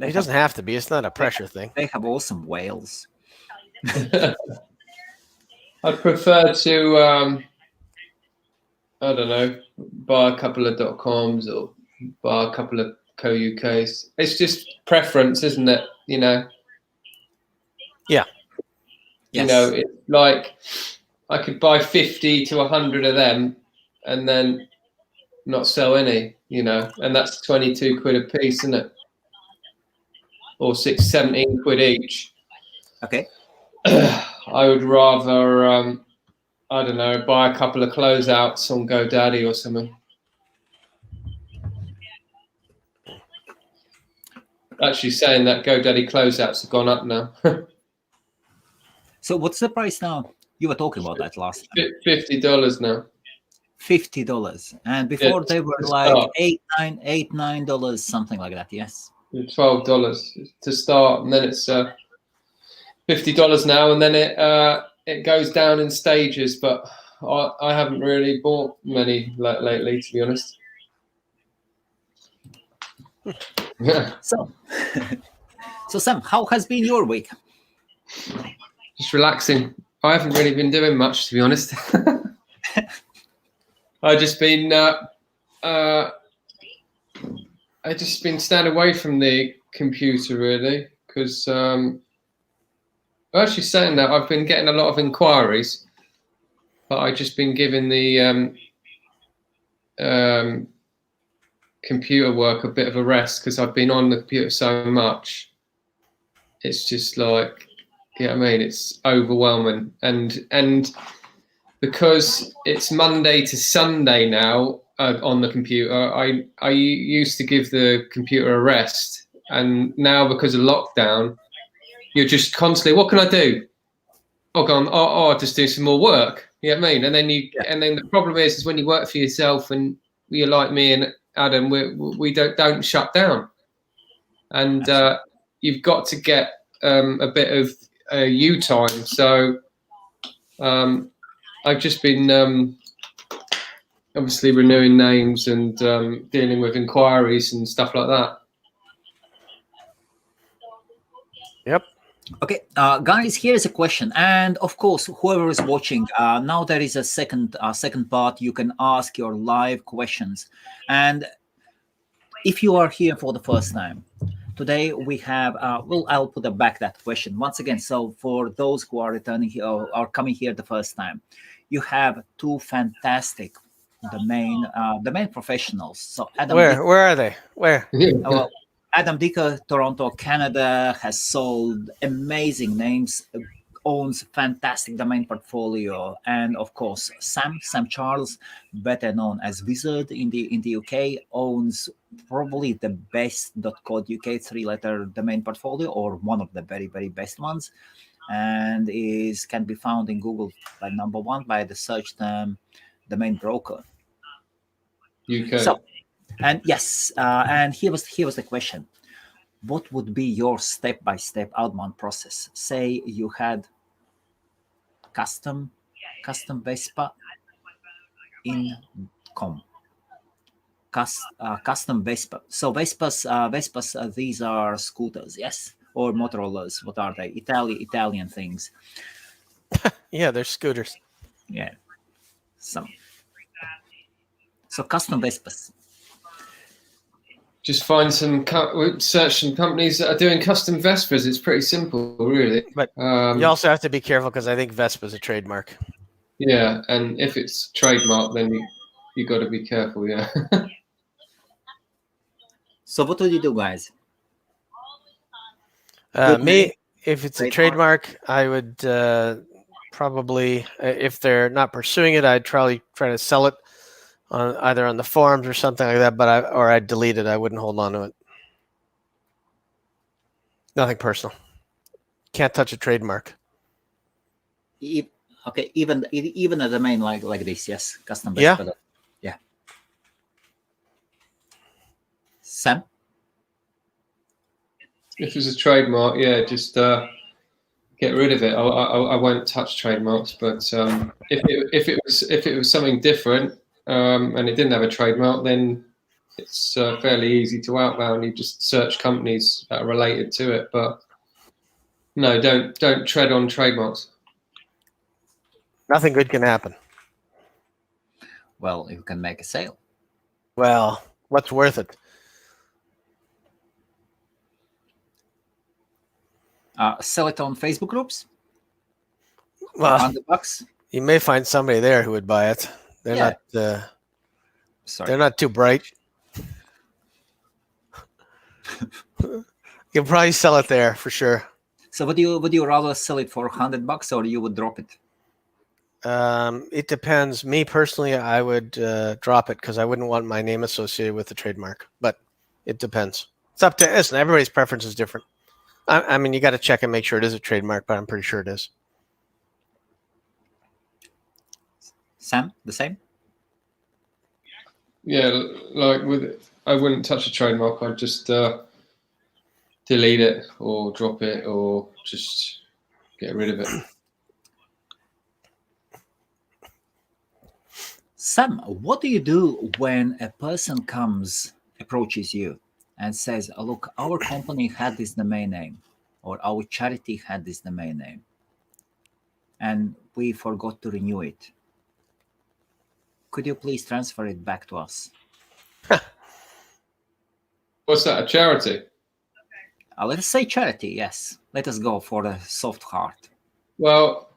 It doesn't have to be. It's not a pressure thing. They have awesome whales. I'd prefer to, I don't know, buy a couple of .coms or buy a couple of co.uk's. It's just preference, isn't it? You know? Yeah. You know, it's like I could buy 50 to 100 of them and then not sell any, you know, and that's 22 quid a piece, isn't it? Or 17 quid each. Okay. I would rather, I don't know, buy a couple of closeouts on GoDaddy or something. Actually, saying that GoDaddy closeouts have gone up now. So what's the price now? You were talking about that last time. $50 now. $50, and before they were like $8-9, something like that. Yes. $12 to start, and then it's $50 now, and then it goes down in stages. But I haven't really bought many lately, to be honest. So, so Sam, how has been your week? Just relaxing. I haven't really been doing much, to be honest. I just been staying away from the computer really, because actually saying that, I've been getting a lot of inquiries, but I've just been giving the computer work a bit of a rest, because I've been on the computer so much. It's just like, you know what I mean? It's overwhelming, and because it's Monday to Sunday now on the computer, I used to give the computer a rest, and now because of lockdown, you're just constantly, what can I do? I'll just do some more work. You know what I mean? And then and then the problem is when you work for yourself, and you're like me and Adam, we don't shut down, and you've got to get a bit of you time. So I've just been obviously renewing names and dealing with inquiries and stuff like that. Yep. Okay, guys, here is a question, and of course, whoever is watching, now there is a second part. You can ask your live questions, and if you are here for the first time, today we have. I'll put back that question once again. So for those who are returning here or are coming here the first time, you have two fantastic domain professionals. So Adam, where are they? Where? well, Adam Dicker, Toronto, Canada, has sold amazing names, owns fantastic domain portfolio, and of course, Sam Charles, better known as Wizard in the UK, owns probably the best .co.uk three-letter domain portfolio, or one of the very, very best ones, and can be found in Google by number one by the search term domain broker. UK. So, and yes, and here was the question: what would be your step-by-step outbound process? Say you had custom Vespa in com. Custom Vespa. So Vespas, these are scooters, yes, or Motorola's. What are they? Italian things. Yeah, they're scooters. Yeah. So custom Vespas. just find search some companies that are doing custom Vespers. It's pretty simple, really. But you also have to be careful because I think Vespa's a trademark. Yeah, and if it's trademark, then you got to be careful. Yeah. So what would you do, guys? Me, if it's a trademark, I would probably, if they're not pursuing it, I'd probably try to sell it on either on the forums or something like that. But I'd delete it. I wouldn't hold on to it. Nothing personal. Can't touch a trademark. Okay, even a domain like this, yes, custom. Yeah. Yeah. Sam. If it's a trademark, yeah, just get rid of it. I won't touch trademarks, but if it was something different and it didn't have a trademark, then it's fairly easy to outbound. You just search companies that are related to it, but no, don't tread on trademarks. Nothing good can happen. Well, you can make a sale. Well, what's worth it? Sell it on Facebook groups. Well, $100. You may find somebody there who would buy it. They're not. They're not too bright. You can probably sell it there for sure. So would you rather sell it for $100 or you would drop it? It depends. Me personally, I would drop it because I wouldn't want my name associated with the trademark. But it depends. It's up to us. Everybody's preference is different. I mean, you got to check and make sure it is a trademark, but I'm pretty sure it is. Sam, the same? Yeah, like with it, I wouldn't touch a trademark. I'd just delete it or drop it or just get rid of it. Sam, what do you do when a person approaches you and says, oh, look, our company had this domain name or our charity had this domain name and we forgot to renew it. Could you please transfer it back to us? What's that, a charity? Let us say charity, yes. Let us go for the soft heart. Well,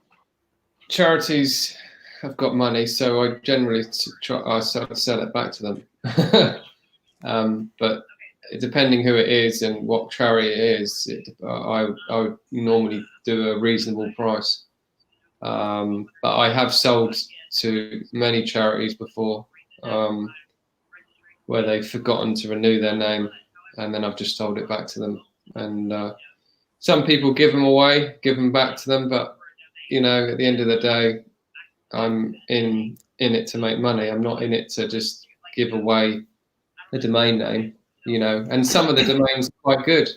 charities have got money, so I generally sell it back to them. But depending who it is and what charity it is, I would normally do a reasonable price. But I have sold to many charities before where they've forgotten to renew their name, and then I've just sold it back to them. And some people give them back to them, but you know, at the end of the day, I'm in it to make money. I'm not in it to just give away a domain name, you know. And some of the domains are quite good,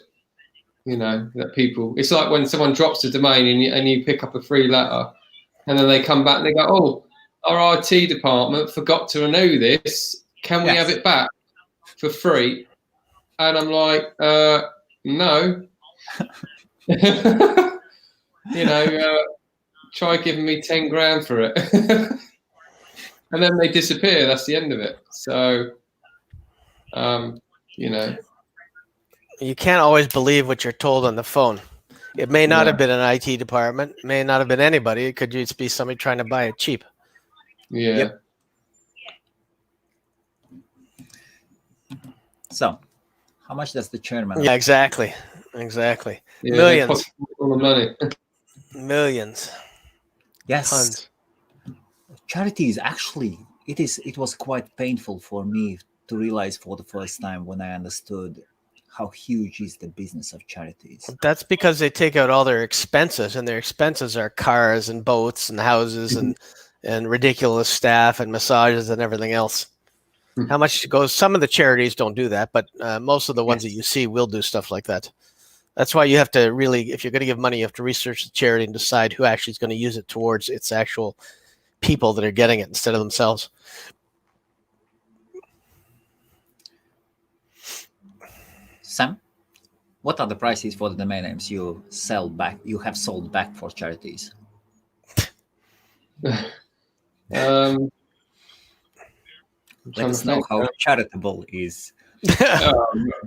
you know, that people. It's like when someone drops a domain and you pick up a free letter, and then they come back and they go, "Oh, our IT department forgot to renew this. Can we have it back for free?" And I'm like, no. You know, try giving me 10 grand for it. And then they disappear. That's the end of it. So, you know. You can't always believe what you're told on the phone. It may not have been an IT department. It may not have been anybody. It could just be somebody trying to buy it cheap. Yeah. Yep. So, how much does the chairman? Yeah, exactly. Exactly. Yeah, Millions. All the money. Millions. Yes. Tons. Charities, actually, it was quite painful for me to realize for the first time when I understood how huge is the business of charities. That's because they take out all their expenses, and their expenses are cars and boats and houses and ridiculous staff and massages and everything else. How much goes? Some of the charities don't do that, but most of the ones that you see will do stuff like that. That's why you have to really, if you're going to give money, you have to research the charity and decide who actually is going to use it towards its actual people that are getting it instead of themselves. Sam, what are the prices for the domain names you have sold back for charities? Let us know how charitable is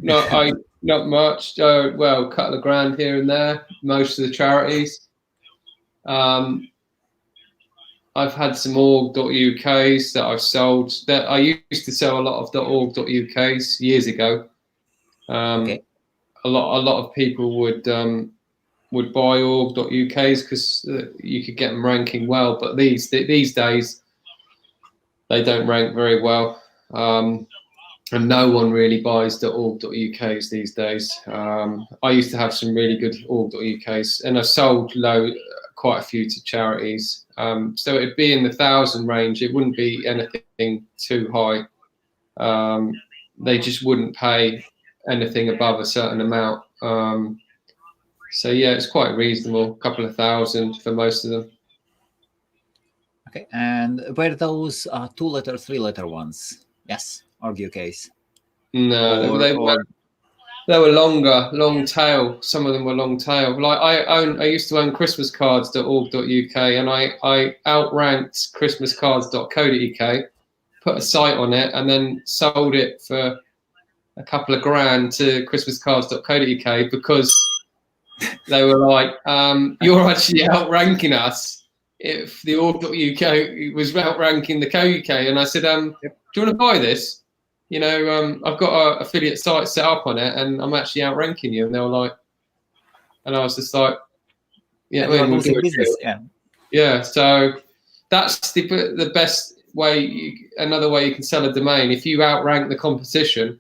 Not much. Well, a couple of grand here and there. Most of the charities. I've had some org.uk's that I've sold. That I used to sell a lot of the org.uk's years ago. Okay. A lot of people would buy org.uk's because you could get them ranking well, but these days they don't rank very well, and no one really buys the org.uk's these days. I used to have some really good org.uk's, and I've sold quite a few to charities. So it'd be in the 1,000 range. It wouldn't be anything too high. They just wouldn't pay anything above a certain amount. So yeah, it's quite reasonable. A couple of thousand for most of them. Okay. And were those 2-letter, 3-letter ones? Yes. Org UK's. No, they were longer, long tail. Some of them were long tail. Like I used to own Christmas cards.org.uk, and I outranked christmascards.co.uk, put a site on it, and then sold it for a couple of grand to christmascards.co.uk because they were like, you're actually outranking us. If the org.uk was outranking the co.uk, and I said, do you want to buy this? You know, I've got an affiliate site set up on it, and I'm actually outranking you. And they were like, and I was just like, yeah, We'll do business. Yeah. Yeah. So that's the best way. Another way you can sell a domain. If you outrank the competition,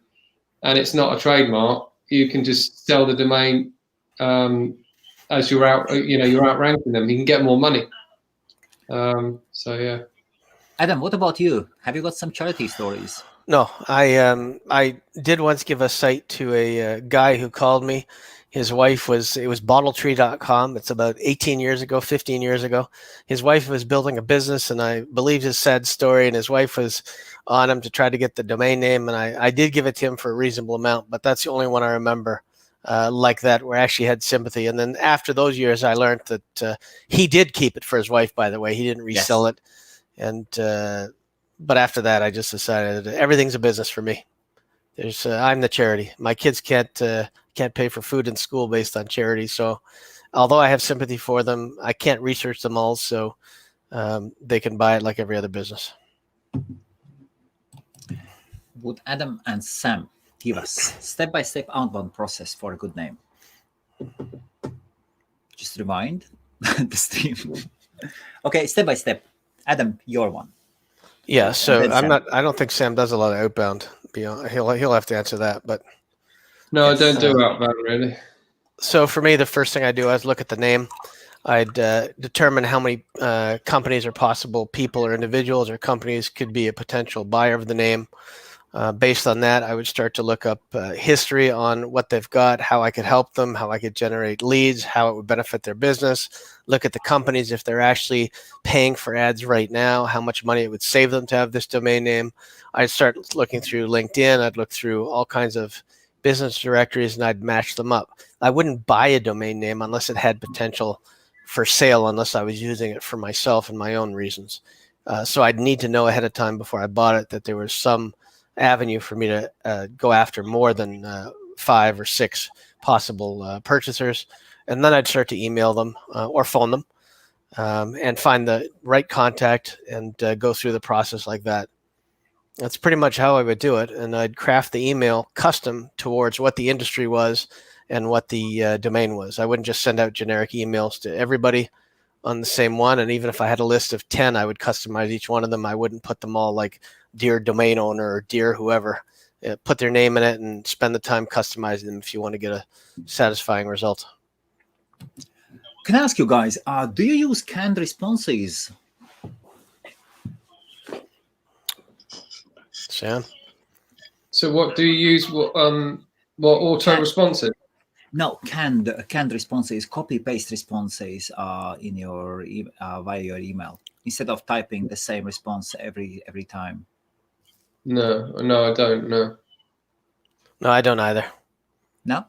and it's not a trademark, you can just sell the domain as you're outranking them. You can get more money. So yeah. Adam, what about you? Have you got some charity stories? No, I did once give a site to a guy who called me. His wife it was bottletree.com. It's about 18 years ago, 15 years ago. His wife was building a business, and I believed his sad story, and his wife was on him to try to get the domain name, and I did give it to him for a reasonable amount, but that's the only one I remember like that where I actually had sympathy. And then after those years, I learned that he did keep it for his wife, by the way. He didn't resell it. And but after that, I just decided everything's a business for me. I'm the charity. My kids can't pay for food in school based on charity. So although I have sympathy for them, I can't research them all. So they can buy it like every other business. Would Adam and Sam give us step-by-step outbound process for a good name? Just rewind the stream. Okay, step-by-step. Adam, your one. Yeah, so I don't think Sam does a lot of outbound. He'll have to answer that, but no, I don't do outbound really. So for me, the first thing I do is look at the name. I'd determine how many companies or possible people or individuals or companies could be a potential buyer of the name. Based on that, I would start to look up history on what they've got, how I could help them, how I could generate leads, how it would benefit their business. Look at the companies, if they're actually paying for ads right now, how much money it would save them to have this domain name. I'd start looking through LinkedIn. I'd look through all kinds of business directories, and I'd match them up. I wouldn't buy a domain name unless it had potential for sale, unless I was using it for myself and my own reasons. So I'd need to know ahead of time before I bought it that there was some avenue for me to go after more than 5 or 6 possible purchasers. And then I'd start to email them or phone them and find the right contact and go through the process like that. That's pretty much how I would do it. And I'd craft the email custom towards what the industry was and what the domain was. I wouldn't just send out generic emails to everybody on the same one. And even if I had a list of 10, I would customize each one of them. I wouldn't put them all like dear domain owner or dear whoever. Put their name in it and spend the time customizing them if you want to get a satisfying result. Can I ask you guys, do you use canned responses? Sam? So what do you use? What auto responsive? No, canned responses, copy paste responses in your via your email instead of typing the same response every time. No, I don't. No, I don't either. No,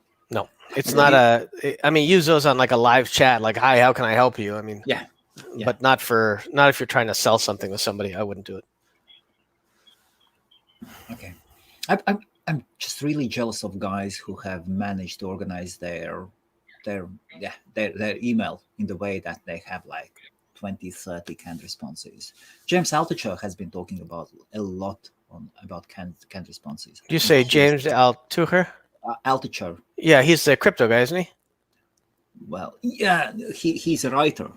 it's not I mean, use those on like a live chat, like, hi, how can I help you? I mean, yeah. But not if you're trying to sell something with somebody. I wouldn't do it. Okay, I'm just really jealous of guys who have managed to organize their email in the way that they have like 20, 30 canned responses. James Altucher has been talking about a lot about canned responses. Do you say James Altucher? Altucher. Yeah, he's the crypto guy, isn't he? Well, yeah, he's a writer.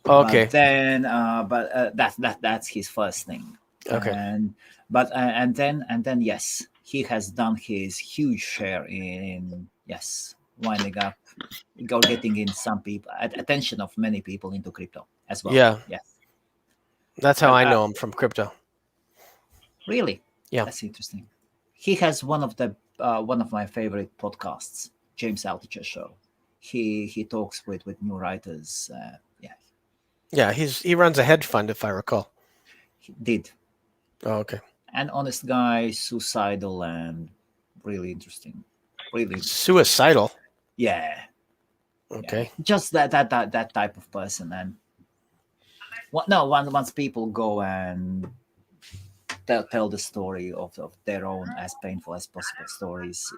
Okay. But then, that's his first thing. Okay. And then, yes, he has done his huge share in winding up, getting in some people, attention of many people into crypto as well. Yeah. Yes. That's how I know him, from crypto. Really? Yeah. That's interesting. He has one of my favorite podcasts, James Altucher Show. He talks with new writers. Yeah, he runs a hedge fund, if I recall. He did. Oh, okay. An honest guy, suicidal, and really interesting. Really suicidal. Yeah. Okay. Yeah. Just that type of person. And once people go and tell the story of their own as painful as possible stories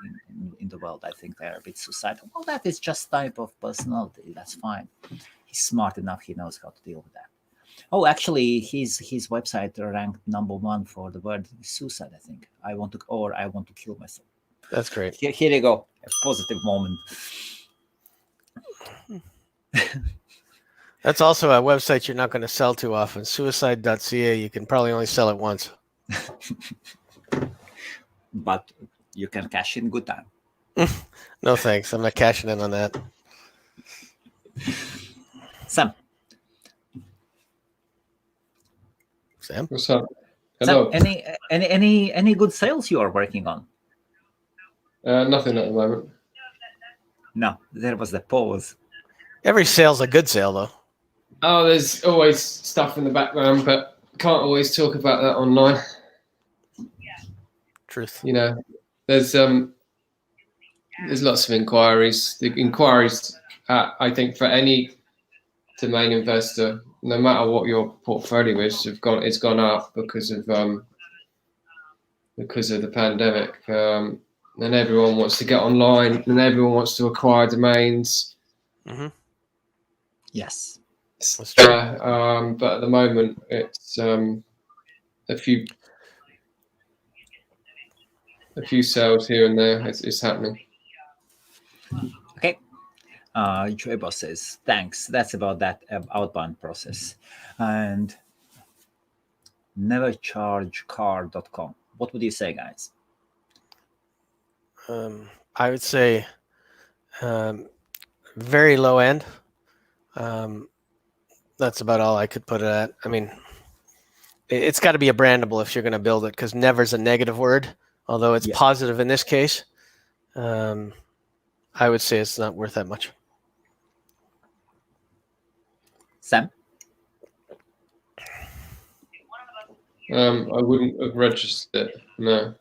in the world, I think they're a bit suicidal. Well, that is just type of personality. That's fine. He's smart enough. He knows how to deal with that. Oh, actually, his website ranked #1 for the word suicide. I think I want to kill myself. That's great. Here you go. A positive moment. That's also a website you're not going to sell too often. Suicide.ca. You can probably only sell it once. But you can cash in good time. No thanks. I'm not cashing in on that. Sam. What's up? Hello. Sam, any good sales you are working on? Nothing at the moment. No, there was the pause. Every sale's a good sale, though. Oh, there's always stuff in the background, but can't always talk about that online. Truth. You know, there's lots of inquiries. The inquiries, I think, for any domain investor, no matter what your portfolio is, it's gone up because of the pandemic. And everyone wants to get online, and everyone wants to acquire domains. Mm-hmm. Yes. But at the moment, it's a few sales here and there. It's happening. Okay. Joybo says, thanks. That's about that outbound process. And neverchargecar.com. What would you say, guys? I would say very low end. That's about all I could put it at. I mean, it's got to be a brandable if you're going to build it, because never's a negative word, although it's positive in this case. I would say it's not worth that much. Sam? I wouldn't have registered it. No.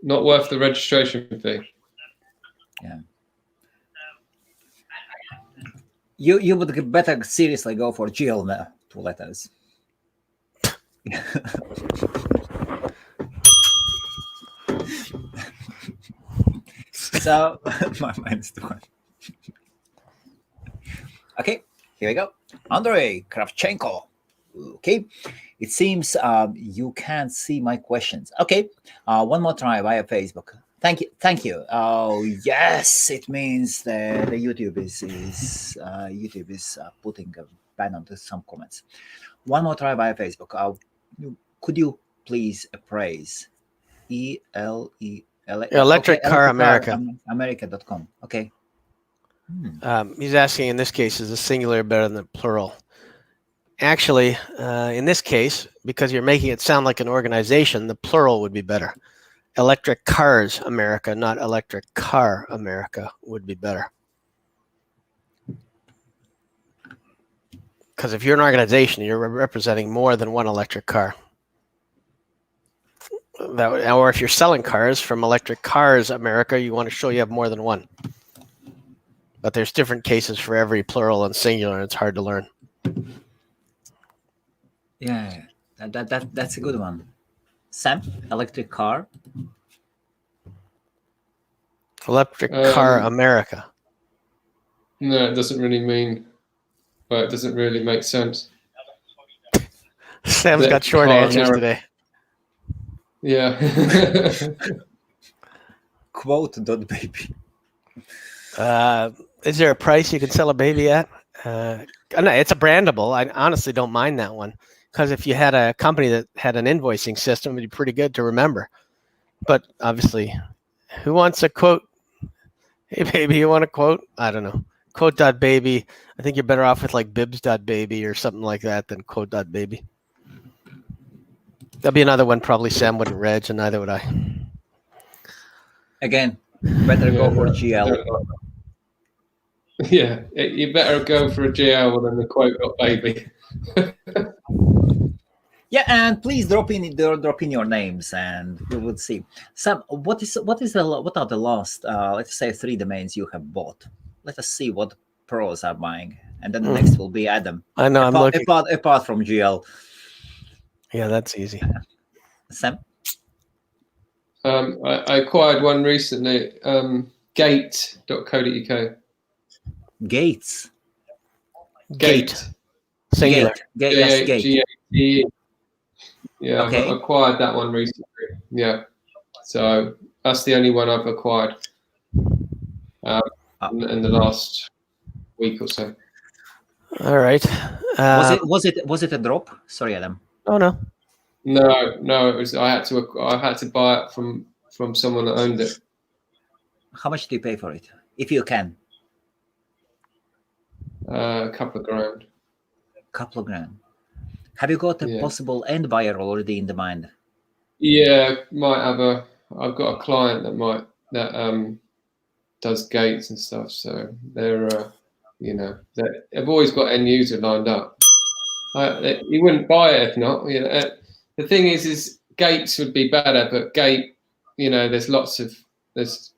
Not worth the registration fee. Yeah. You would better seriously go for GL now, 2 letters. So my mind's gone. Okay, here we go. Andrei Kravchenko. Okay, it seems you can't see my questions. Okay, one more try via Facebook. Thank you. Oh yes, it means the YouTube is putting a ban on some comments. One more try via Facebook. Could you please appraise Electric Car America. America.com. Okay. He's asking, in this case, is the singular better than the plural? Actually, in this case, because you're making it sound like an organization, the plural would be better. Electric Cars America, not Electric Car America, would be better. Because if you're an organization, you're representing more than one electric car. Or if you're selling cars from Electric Cars America, you want to show you have more than one. But there's different cases for every plural and singular, and it's hard to learn. Yeah, that's a good one. Sam, electric car. Electric Car America. No, it doesn't really mean. Well, it doesn't really make sense. Sam's got short answers today. Yeah. Quote.baby. Is there a price you can sell a baby at? No, it's a brandable. I honestly don't mind that one, because if you had a company that had an invoicing system, it'd be pretty good to remember. But obviously, who wants a quote? Hey, baby, you want a quote? I don't know. Quote.baby. I think you're better off with like bibs.baby or something like that than quote.baby. That'd be another one probably Sam wouldn't reg, and neither would I. Again, better go for GL. Yeah, you better go for a GL than the quote.baby. Yeah, and please drop in your names, and we will see. Sam, what are the last let's say 3 domains you have bought? Let us see what pros are buying, and then the next will be Adam. I know. I'm looking apart from GL. Yeah, that's easy. Sam, I acquired one recently. Gate.co.uk. Gates. Gate. Singular. Yes, Gate. G-A-T-E. Yeah, Okay. I've acquired that one recently. Yeah, so that's the only one I've acquired in the last week or so. All right. Was it a drop? Sorry, Adam. Oh no. No. It was. I had to buy it from someone that owned it. How much do you pay for it, if you can? A couple of grand. Couple of grand. Have you got a possible end buyer already in the mind? Yeah, might have I've got a client that does gates and stuff. So they're they've always got end user lined up. You wouldn't buy it if not. The thing is gates would be better, but gate, there's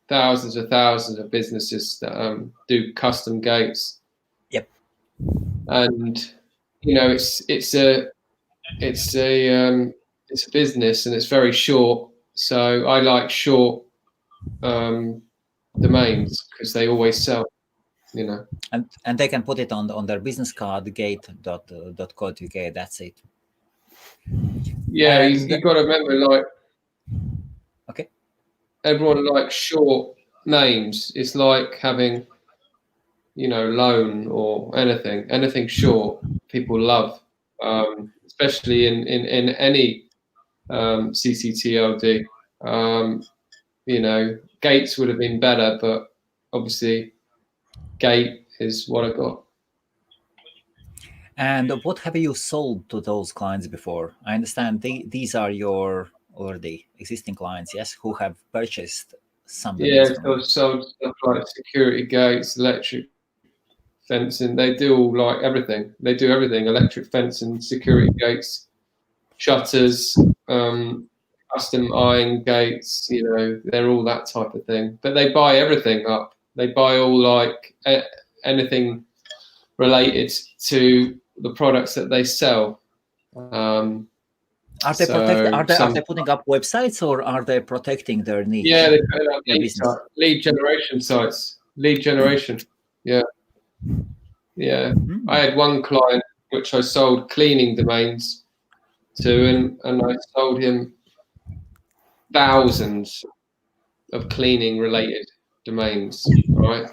thousands of businesses that do custom gates. Yep. And it's a business, and it's very short. So I like short domains because they always sell. And they can put it on their business card, gate.co.uk. That's it. Yeah, you got to remember, okay, everyone likes short names. It's like having, loan or anything short. People love, especially in any CCTLD. Gates would have been better, but obviously, Gate is what I got. And what have you sold to those clients before? I understand these are your already existing clients, yes, who have purchased some. Yeah, I've sold stuff like security gates, electric fencing. They do all everything. They do everything: electric fencing, security gates, shutters, custom iron gates. They're all that type of thing. But they buy everything up. They buy all anything related to the products that they sell. Are they putting up websites, or are they protecting their niche? Yeah, they're putting up lead generation sites. Lead generation. Yeah. I had one client which I sold cleaning domains to, and I sold him thousands of cleaning related domains, right?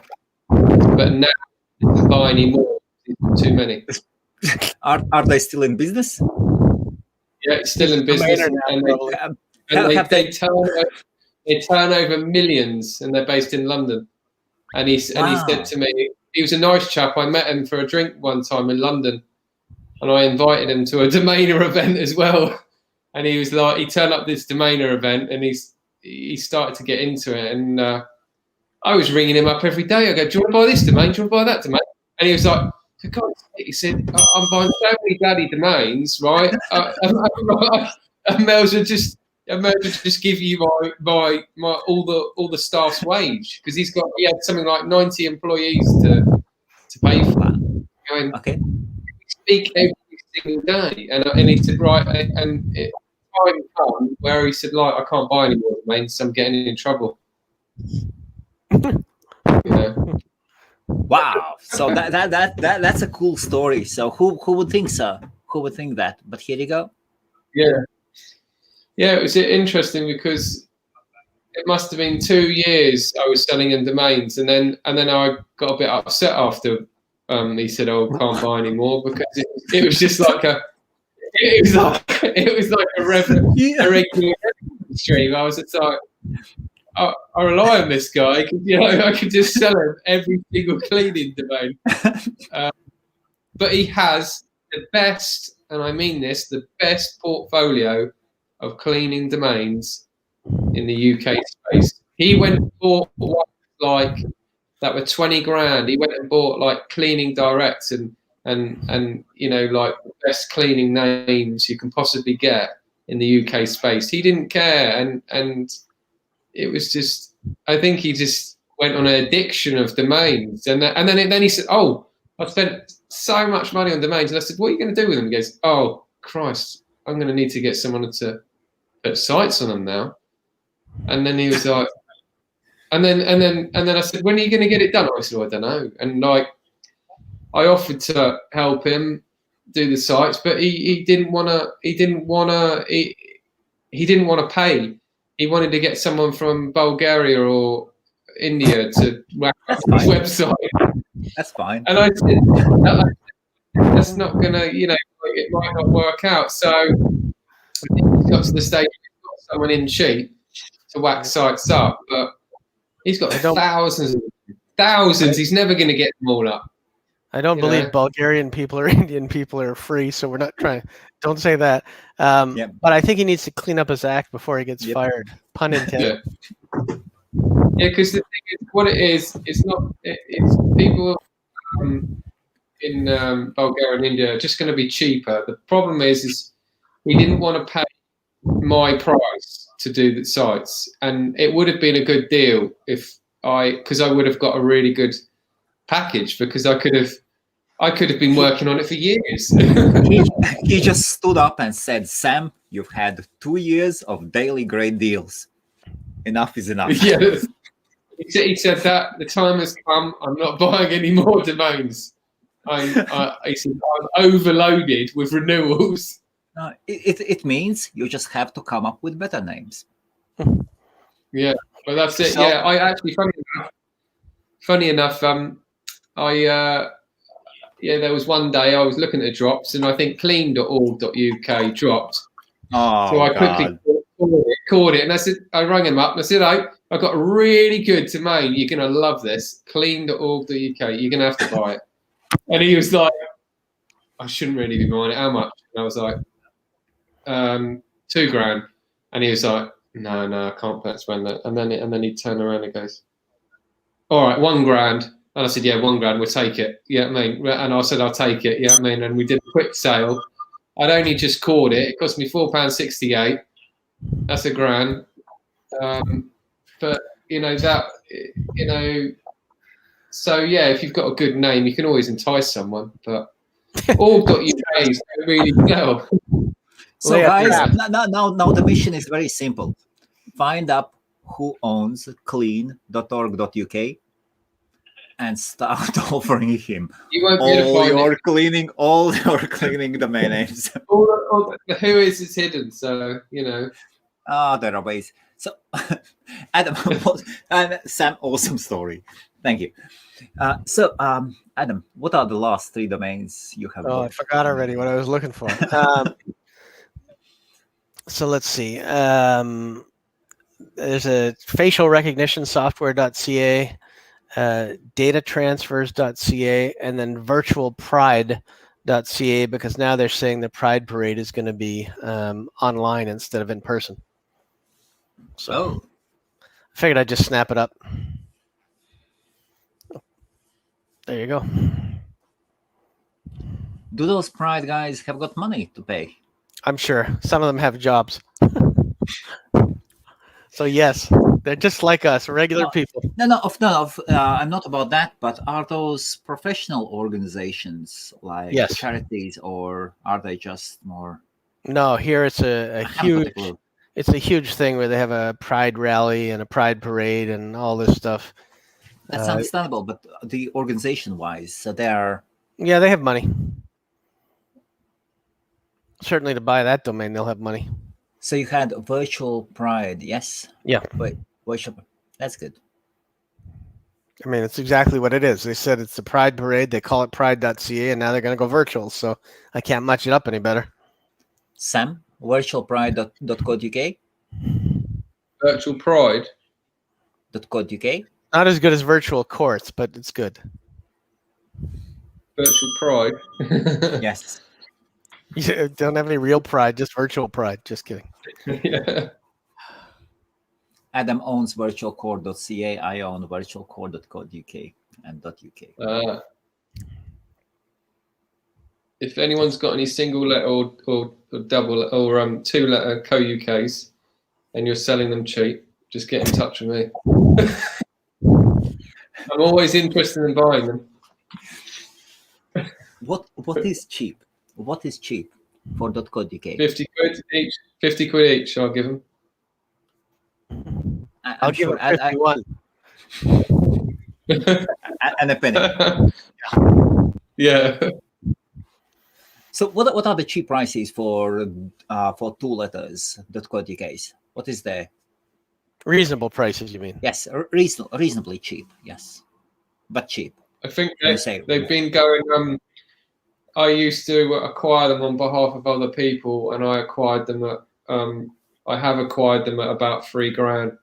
But now he doesn't buy any more. Too many. Are they still in business? Yeah, it's still in business, they turn over millions, and they're based in London. And he said to me, he was a nice chap. I met him for a drink one time in London, and I invited him to a domainer event as well. And he was like, he turned up this domainer event, and he started to get into it. And I was ringing him up every day. I go, do you want to buy this domain? Do you want to buy that domain? And he was like, for God's sake, he said, I'm buying so many bloody domains, right? I may as well just give you my all the staff's wage, because he had something like 90 employees to pay for that. Going, okay. Speak every single day, and he said, right, and it time come where he said, like, I can't buy any more domains, so I'm getting in trouble. You know. Wow. So that's a cool story. So who would think so? Who would think that? But here you go. Yeah. Yeah, it was interesting because it must have been 2 years I was selling in domains, and then I got a bit upset after he said, "Oh, can't buy anymore," because it was just like it was like a regular stream. I was just like, I rely on this guy because I could just sell him every single cleaning domain. But he has the best, and I mean this, the best portfolio of cleaning domains in the UK space. He went and bought like that were 20 grand. He went and bought like cleaning directs and like the best cleaning names you can possibly get in the UK space. He didn't care, and it was just, I think he just went on an addiction of domains, and then he said, "Oh, I've spent so much money on domains," and I said, "What are you going to do with them?" He goes, "Oh Christ, I'm going to need to get someone to put sites on them now." And then he was like, and then I said, "When are you going to get it done?" I said, "I don't know." And like, I offered to help him do the sites, but he didn't want to. He didn't want to pay. He wanted to get someone from Bulgaria or India to whack up his website. That's fine. And I said, that's not gonna, it might not work out. So I think he's got to the stage he's got someone in cheap to whack sites up, but he's got thousands. He's never going to get them all up. I don't believe Bulgarian people or Indian people are free, so we're not trying. Don't say that. But I think he needs to clean up his act before he gets fired. Pun intended. Yeah, because the thing is, what it is, it's people in Bulgaria and India are just going to be cheaper. The problem is he didn't want to pay my price to do the sites, and it would have been a good deal because I would have got a really good package, because I could have been working on it for years. he just stood up and said, "Sam, you've had 2 years of daily great deals. Enough is enough." Yes. He said that the time has come. I'm not buying any more domains. He said, I'm overloaded with renewals. It means you just have to come up with better names. Yeah, but that's it. Yeah, I actually, funny enough, there was one day I was looking at the drops, and I think clean.org.uk dropped. Oh, so I quickly called it, and I rang him up and I said, I've got a really good domain. You're going to love this. Clean.org.uk. You're going to have to buy it. And he was like, I shouldn't really be buying it. How much? And I was like, $2,000. And he was like, no, I can't spend that. And then he'd turn around and goes, all right, $1,000. And I said, yeah, $1,000, we'll take it. Yeah, I mean, and I said, I'll take it. Yeah, I mean, and we did a quick sale. I'd only just caught it. It cost me £4.68. That's $1,000. But so yeah, if you've got a good name, you can always entice someone. But org.uk is really well. So guys, now the mission is very simple. Find out who owns clean.org.uk and start offering him all your cleaning domain names. Who is hidden? So there are ways. So Adam, and Sam, awesome story. Thank you. So Adam, what are the last 3 domains you have? I forgot already what I was looking for. So let's see. There's a facial recognition software.ca, datatransfers.ca, and then virtualpride.ca, because now they're saying the Pride Parade is going to be online instead of in person. So I figured I'd just snap it up. There you go. Do those Pride guys have got money to pay? I'm sure some of them have jobs. So yes, they're just like us, regular people. No. I'm not about that. But are those professional organizations like charities, or are they just more? No, here it's a huge. It's a huge thing where they have a Pride rally and a Pride parade and all this stuff. That's understandable, but the organization-wise, so they are. Yeah, they have money. Certainly, to buy that domain, they'll have money. So you had Virtual Pride, yes? Yeah. Wait, virtual. That's good. I mean, it's exactly what it is. They said it's the Pride Parade. They call it pride.ca, and now they're going to go virtual. So I can't match it up any better. Sam, virtualpride.co.uk? Virtual Pride. .co.uk? Not as good as virtual courts, but it's good. Virtual Pride. Yes. You don't have any real pride, just virtual pride. Just kidding. Yeah. Adam owns virtualcore.ca. I own virtualcore.co.uk and .uk. If anyone's got any single letter or double or 2-letter co-UKs and you're selling them cheap, just get in touch with me. I'm always interested in buying them. What is cheap? What is cheap for .co.uk? 50 quid each. 50 quid each. I'll give them. I'll give it 51. And a penny. Yeah. So what are the cheap prices for 2 letters .co.uk's? What is there? Reasonable prices, you mean? Yes, reasonably cheap. Yes, but cheap. I think they've been going. I used to acquire them on behalf of other people, and I acquired them at. I have acquired them at about $3,000.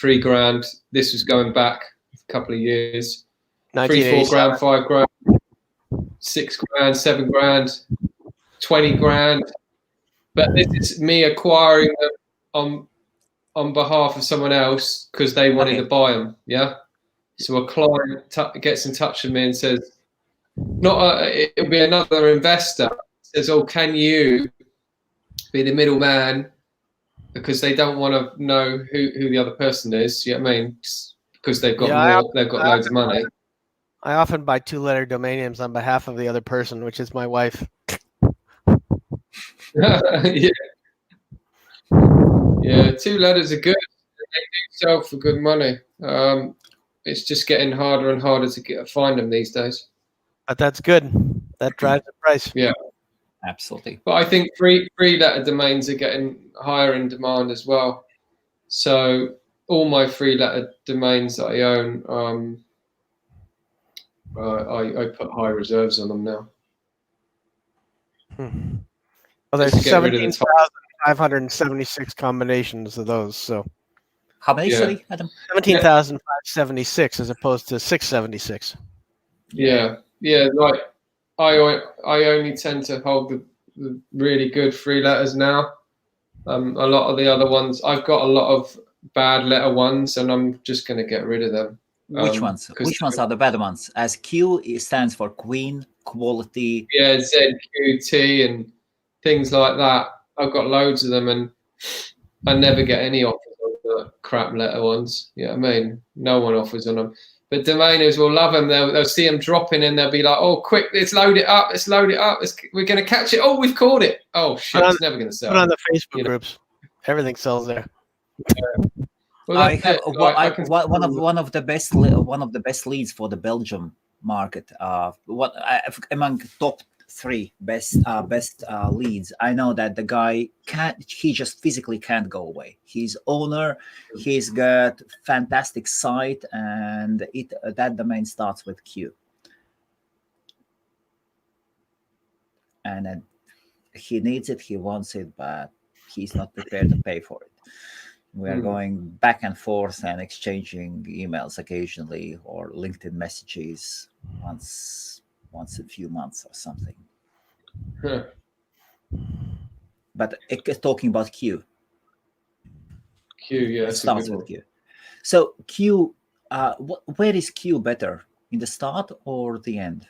$3,000. This was going back a couple of years. 3, 4 grand, 5 grand, 6 grand, 7 grand, 20 grand. But this is me acquiring them on behalf of someone else because they wanted to buy them. Yeah. So a client gets in touch with me and says, it'll be another investor says, "Oh, can you be the middleman?" Because they don't want to know who the other person is. You know what I mean? Because they've got they've got loads of money. I often buy 2-letter domain names on behalf of the other person, which is my wife. Yeah. Yeah, 2 letters are good. They do sell for good money. It's just getting harder and harder to find them these days. But that's good. That drives the price. Yeah, absolutely. But I think 3-letter domains are getting higher in demand as well. So all my 3-letter domains that I own, I put high reserves on them now. Well, there's 17,576 combinations of those. So how many? Sorry, Adam? 17,576 as opposed to 676. Yeah. Like I only tend to hold the really good 3 letters now. A lot of the other ones, I've got a lot of bad letter ones, and I'm just going to get rid of them. Which ones? Which ones are the bad ones? As Q stands for Queen, quality. Yeah, ZQT and things like that. I've got loads of them, and I never get any offers on the crap letter ones. You know what I mean? No one offers on them. But domainers will love them. They'll see them dropping, and they'll be like, "Oh, quick! Let's load it up! We're going to catch it! Oh, we've caught it! Oh shit! It's never going to sell." Put on the Facebook groups. Everything sells there. Yeah. Well, I have one of the best leads for the Belgium market. Among top 3 best leads. I know that the guy he just physically can't go away. He's owner. He's got fantastic site, and that domain starts with Q. And he needs it. He wants it, but he's not prepared to pay for it. We are going back and forth and exchanging emails occasionally or LinkedIn messages once a few months or something. Huh. But talking about Q. Yeah, it starts with Q. So Q, where is Q better, in the start or the end?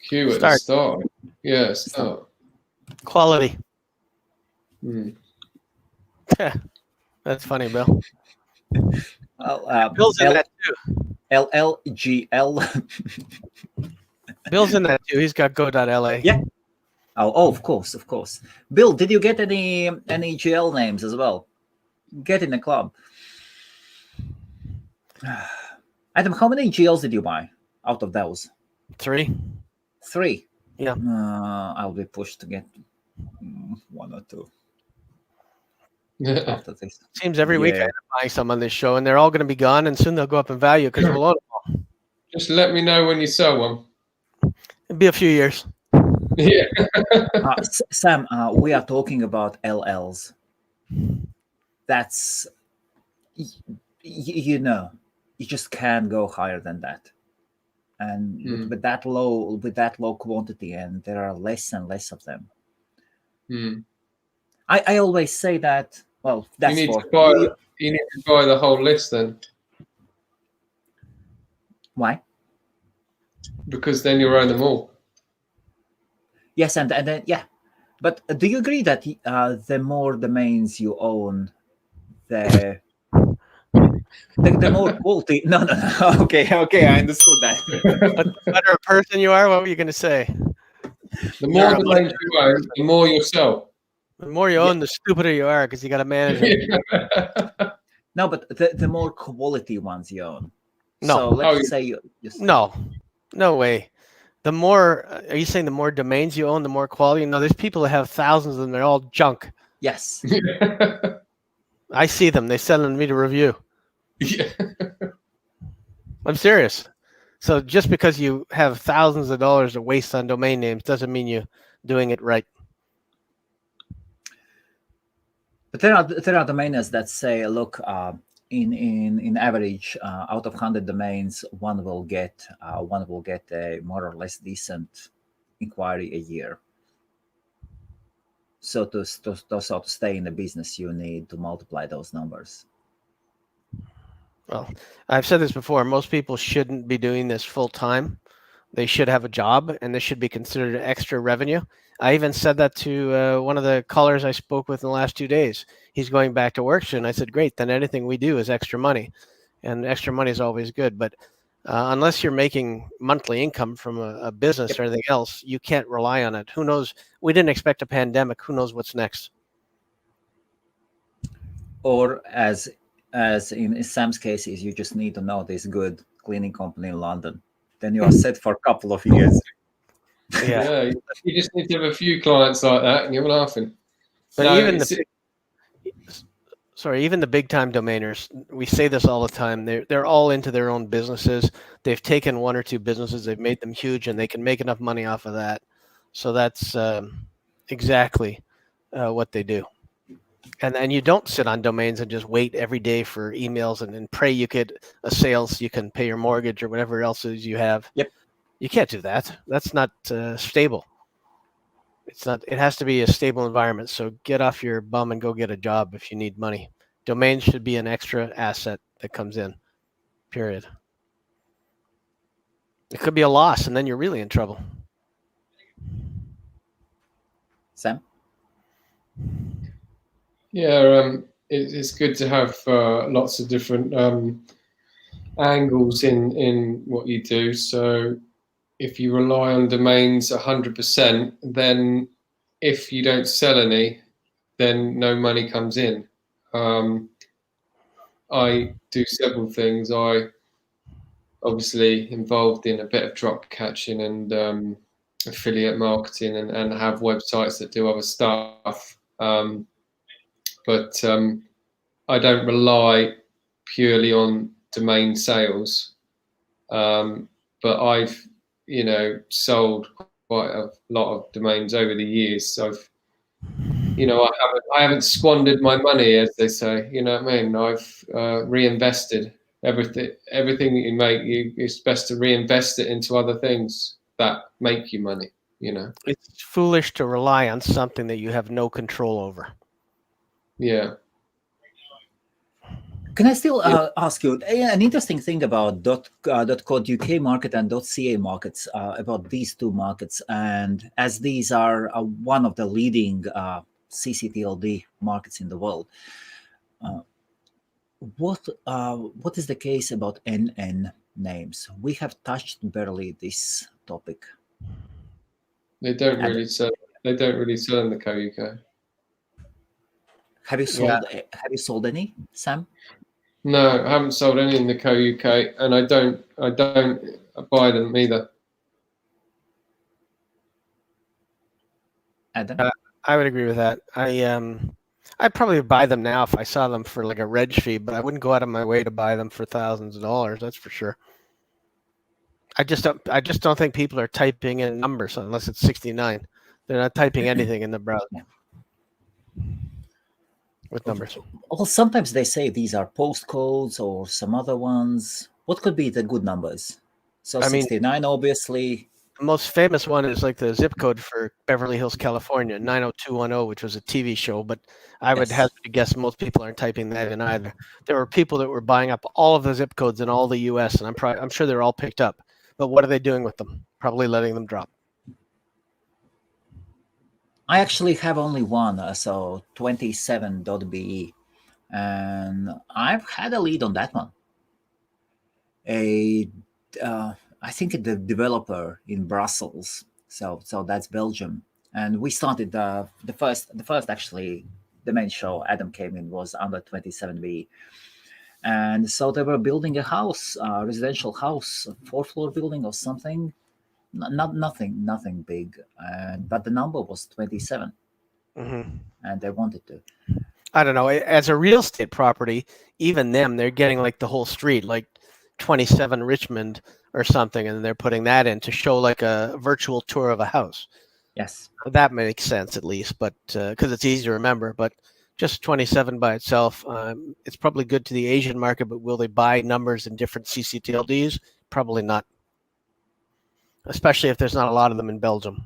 Q at the start. Yeah, start. Quality. That's funny, Bill. Bill's in that too. LLGL. Bill's in that too. He's got go.la. Yeah. Oh, of course. Bill, did you get any GL names as well? Get in the club. Adam, how many GLs did you buy out of those? 3. 3. Yeah. I'll be pushed to get 1 or 2 Yeah. after this. Seems every week I Yeah. end up buying some on this show, and they're all going to be gone, and soon they'll go up in value because we'll own them all. Just let me know when you sell one. It'll be a few years. Yeah. Sam, we are talking about LLs. That's, you know, you just can't go higher than that. And with that low quantity, and there are less and less of them. I always say that. Well, that's you need for to buy. You need to buy the whole list then, why? because then you'll own them all. Yes, and then yeah, but do you agree that the more domains you own, the more quality? No. Okay, I understood that. But the better a person you are, what were you going to say? The more domains you own, the more you'll sell. The more you own, the stupider you are because you got to manage them. No, but the more quality ones you own. No. So let's say you just No way. The more, are you saying the more domains you own, the more quality? No, there's people that have thousands of them. They're all junk. yes. I see them. They send them to me to review. Yeah. I'm serious. So just because you have thousands of dollars to waste on domain names doesn't mean you're doing it right. But there are domainers that say, look, in average, out of 100 domains, one will get a more or less decent inquiry a year. So to stay in the business, you need to multiply those numbers. Well, I've said this before. Most people shouldn't be doing this full time. They should have a job, and this should be considered extra revenue. I even said that to one of the callers I spoke with in the last 2 days. He's going back to work soon. I said, great, then anything we do is extra money. And extra money is always good. But unless you're making monthly income from a business or anything else, you can't rely on it. Who knows? We didn't expect a pandemic. Who knows what's next? Or as in Sam's cases, you just need to know this good cleaning company in London. Then you are set for a couple of years. Yeah. You just need to have a few clients like that, and you're laughing. But No, even the big time domainers, we say this all the time. They're all into their own businesses. They've taken 1 or 2 businesses, they've made them huge, and they can make enough money off of that. So that's exactly what they do. And you don't sit on domains and just wait every day for emails and pray you get a sale so you can pay your mortgage or whatever else is you have. Yep. You can't do that. That's not stable. It's not. It has to be a stable environment. So get off your bum and go get a job if you need money. Domains should be an extra asset that comes in. Period. It could be a loss, and then you're really in trouble. Sam? Yeah, it's good to have lots of different angles in what you do. So if you rely on domains 100%, then if you don't sell any, then no money comes in. I do several things. I obviously involved in a bit of drop catching and affiliate marketing and have websites that do other stuff. But I don't rely purely on domain sales. But I've, sold quite a lot of domains over the years. So I haven't squandered my money, as they say. You know what I mean? I've reinvested everything that you make. It's best to reinvest it into other things that make you money. It's foolish to rely on something that you have no control over. Yeah. Can I still ask you an interesting thing about .co.uk market and .ca markets, about these two markets, and as these are one of the leading CCTLD markets in the world, what is the case about NN names? We have touched barely this topic. They don't really sell in the UK. Have you sold? Have you sold any, Sam? No, I haven't sold any in the co-UK, and I don't buy them either. Adam? I would agree with that. I'd probably buy them now if I saw them for like a reg fee, but I wouldn't go out of my way to buy them for thousands of dollars. That's for sure. I just don't think people are typing in numbers unless it's 69. They're not typing anything in the browser with numbers. Well, sometimes they say these are postcodes or some other ones. What could be the good numbers? So I mean, 69, obviously. the most famous one is like the zip code for Beverly Hills, California, 90210, which was a TV show. But I would Yes. hazard to guess most people aren't typing that in either. There were people that were buying up all of the zip codes in all the U.S., and I'm sure they're all picked up. But what are they doing with them? Probably letting them drop. I actually have only one, so 27.be, and I've had a lead on that one. I think the developer in Brussels, so that's Belgium, and we started the first actually the main show Adam came in was under 27B, and so they were building a house, residential house, a 4-floor building or something, nothing big, but the number was 27, and they wanted to. I don't know. As a real estate property, even them, they're getting like the whole street, like 27 Richmond or something, and they're putting that in to show like a virtual tour of a house. Yes, that makes sense at least, but because it's easy to remember. But just 27 by itself, it's probably good to the Asian market. But will they buy numbers in different CCTLDs? Probably not, especially if there's not a lot of them in Belgium.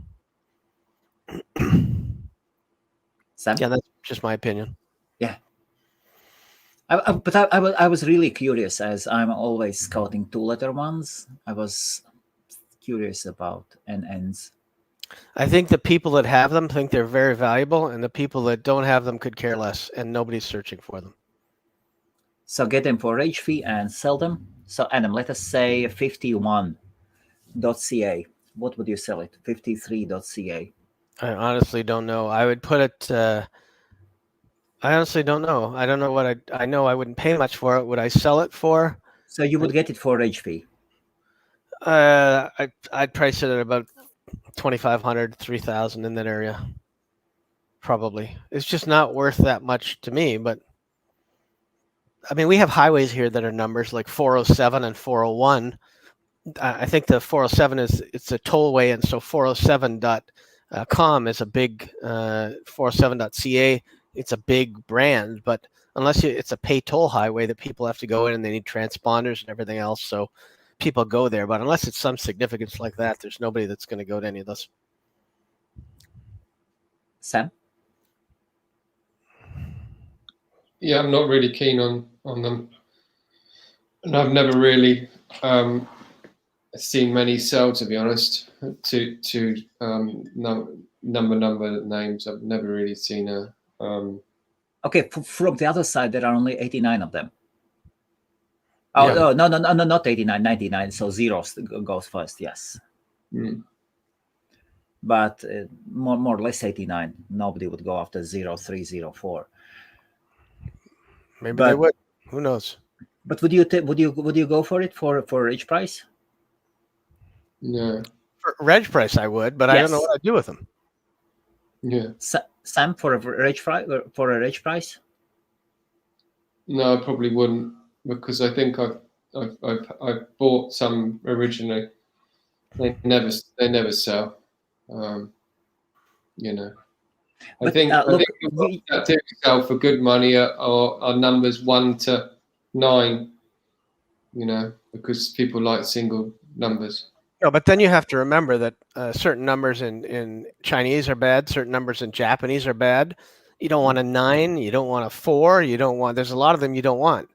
Sam? Yeah, that's just my opinion. Yeah. But I was really curious, as I'm always scouting 2-letter ones. I was curious about NNs. I think the people that have them think they're very valuable, and the people that don't have them could care less, and nobody's searching for them. So get them for rage fee and sell them. So Adam, let us say 51.ca. What would you sell it? 53.ca. I honestly don't know. I would put it. I honestly don't know. I don't know what I know. I wouldn't pay much for it. Would I sell it for? So you would get it for rage fee. I'd price it at about 2,500, 3,000 in that area. Probably. It's just not worth that much to me. But I mean, we have highways here that are numbers like 407 and 401. I think the 407 it's a tollway, and so 407.com is a big 407.ca. It's a big brand, but unless it's a pay toll highway that people have to go in and they need transponders and everything else, so people go there. But unless it's some significance like that, there's nobody that's going to go to any of those. Sam? Yeah, I'm not really keen on them, and I've never really seen many sell, to be honest, to number names. I've never really seen a. Okay, from the other side, there are only 89 of them. Oh, yeah. No, not 89, 99. So zero goes first, yes. But more or less 89. Nobody would go after 0304. Maybe they would. Who knows? But would you go for it for reg price? No. For reg price, I would, but yes. I don't know what I'd do with them. Yeah. Sam, for a reg price? No, I probably wouldn't, because I think I've bought some originally. They never sell. You know. I think that do sell for good money are numbers 1 to 9. You know, because people like single numbers. No, but then you have to remember that certain numbers in Chinese are bad, certain numbers in Japanese are bad. You don't want a 9, you don't want a 4, there's a lot of them you don't want.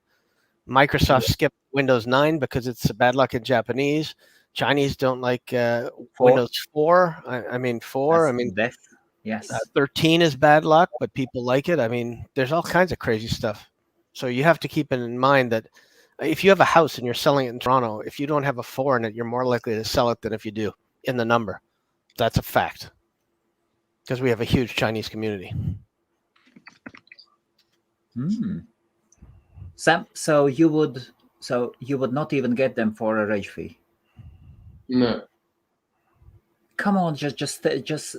Microsoft skipped Windows 9 because it's bad luck in Japanese. Chinese don't like Windows 4. I mean 4. That's I mean death. Yes. 13 is bad luck, but people like it. I mean, there's all kinds of crazy stuff. So you have to keep in mind that if you have a house and you're selling it in Toronto, if you don't have a 4 in it, you're more likely to sell it than if you do in the number. That's a fact. Because we have a huge Chinese community. Sam, so you would not even get them for a reg fee? No. Come on, just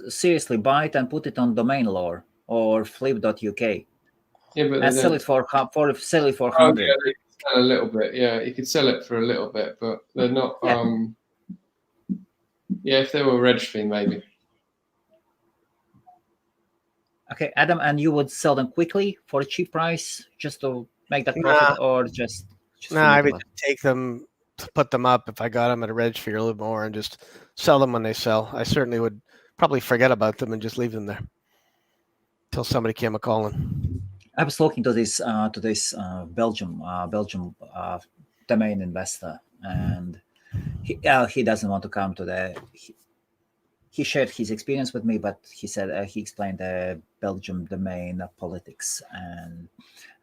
seriously buy it and put it on domain lore or flip.uk. Yeah, but and sell it for 100. Oh, yeah, they can sell a little bit. Yeah, you could sell it for a little bit, but they're not. Yeah, if they were reg fee, maybe. Okay, Adam, and you would sell them quickly for a cheap price just to make that profit, or just I would take them, put them up if I got them at a reg fee a little more, and just sell them when they sell. I certainly would probably forget about them and just leave them there until somebody came a calling. I was talking to this Belgium domain investor, and he doesn't want to come to the. He shared his experience with me, but he said he explained the Belgium domain politics, and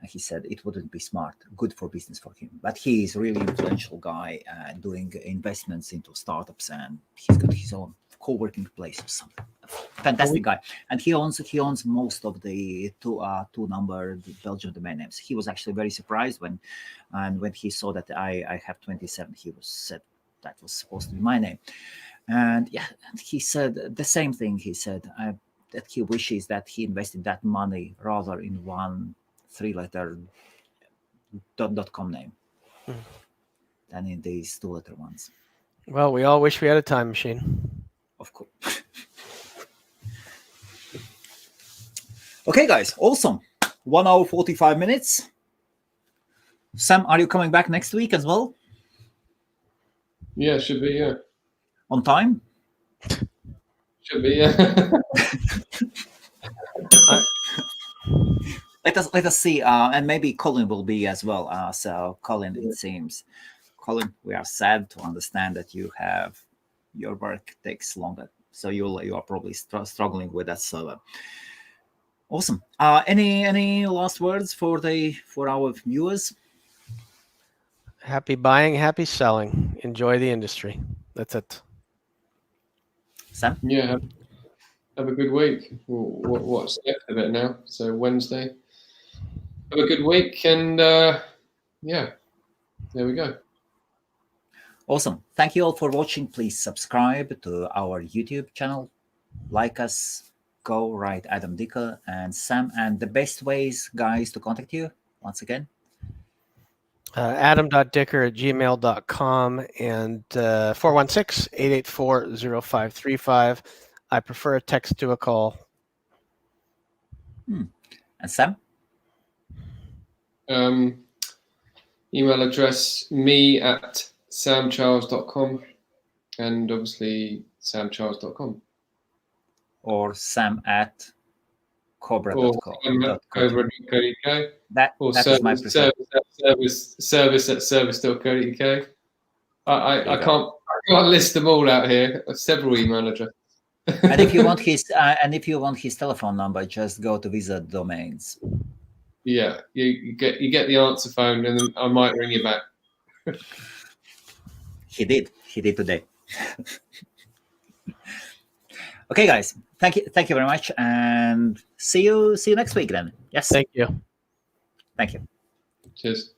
he said it wouldn't be smart, good for business for him. But he is really influential guy, doing investments into startups, and he's got his own co-working place or something. Fantastic guy, and he owns most of the two numbered Belgian domain names. He was actually very surprised when he saw that I have 27. He was said that was supposed to be my name. And yeah, he said the same thing. He said that he wishes that he invested that money rather in one 3-letter .com name than in these 2-letter ones. Well, we all wish we had a time machine. Of course. Okay, guys, awesome. 1 hour 45 minutes. Sam, are you coming back next week as well? Yeah, should be. Yeah. On time? Should be, yeah. Let us see, and maybe Colin will be as well. So Colin, it seems, Colin, we are sad to understand that your work takes longer. So you are probably struggling with that server. Awesome. Any last words for our viewers? Happy buying, happy selling. Enjoy the industry. That's it. Sam? Yeah. Have a good week. What's left of it now? So Wednesday. Have a good week, and yeah, there we go. Awesome. Thank you all for watching. Please subscribe to our YouTube channel. Like us. Go write Adam Dicker and Sam. And the best ways, guys, to contact you once again. Adam.dicker@gmail.com and 416-884-0535. I prefer a text to a call. And Sam? Email address me@samcharles.com and obviously samcharles.com. Or sam@cobra.co.uk. That is my preferred. Service@service.co.uk. I can't list them all out here. Several email addresses. And if you want his telephone number, just go to Visit Domains. Yeah, you get the answer phone, and then I might ring you back. He did today. Okay, guys, thank you very much, and see you next week then. Yes. Thank you. Thank you. Cheers.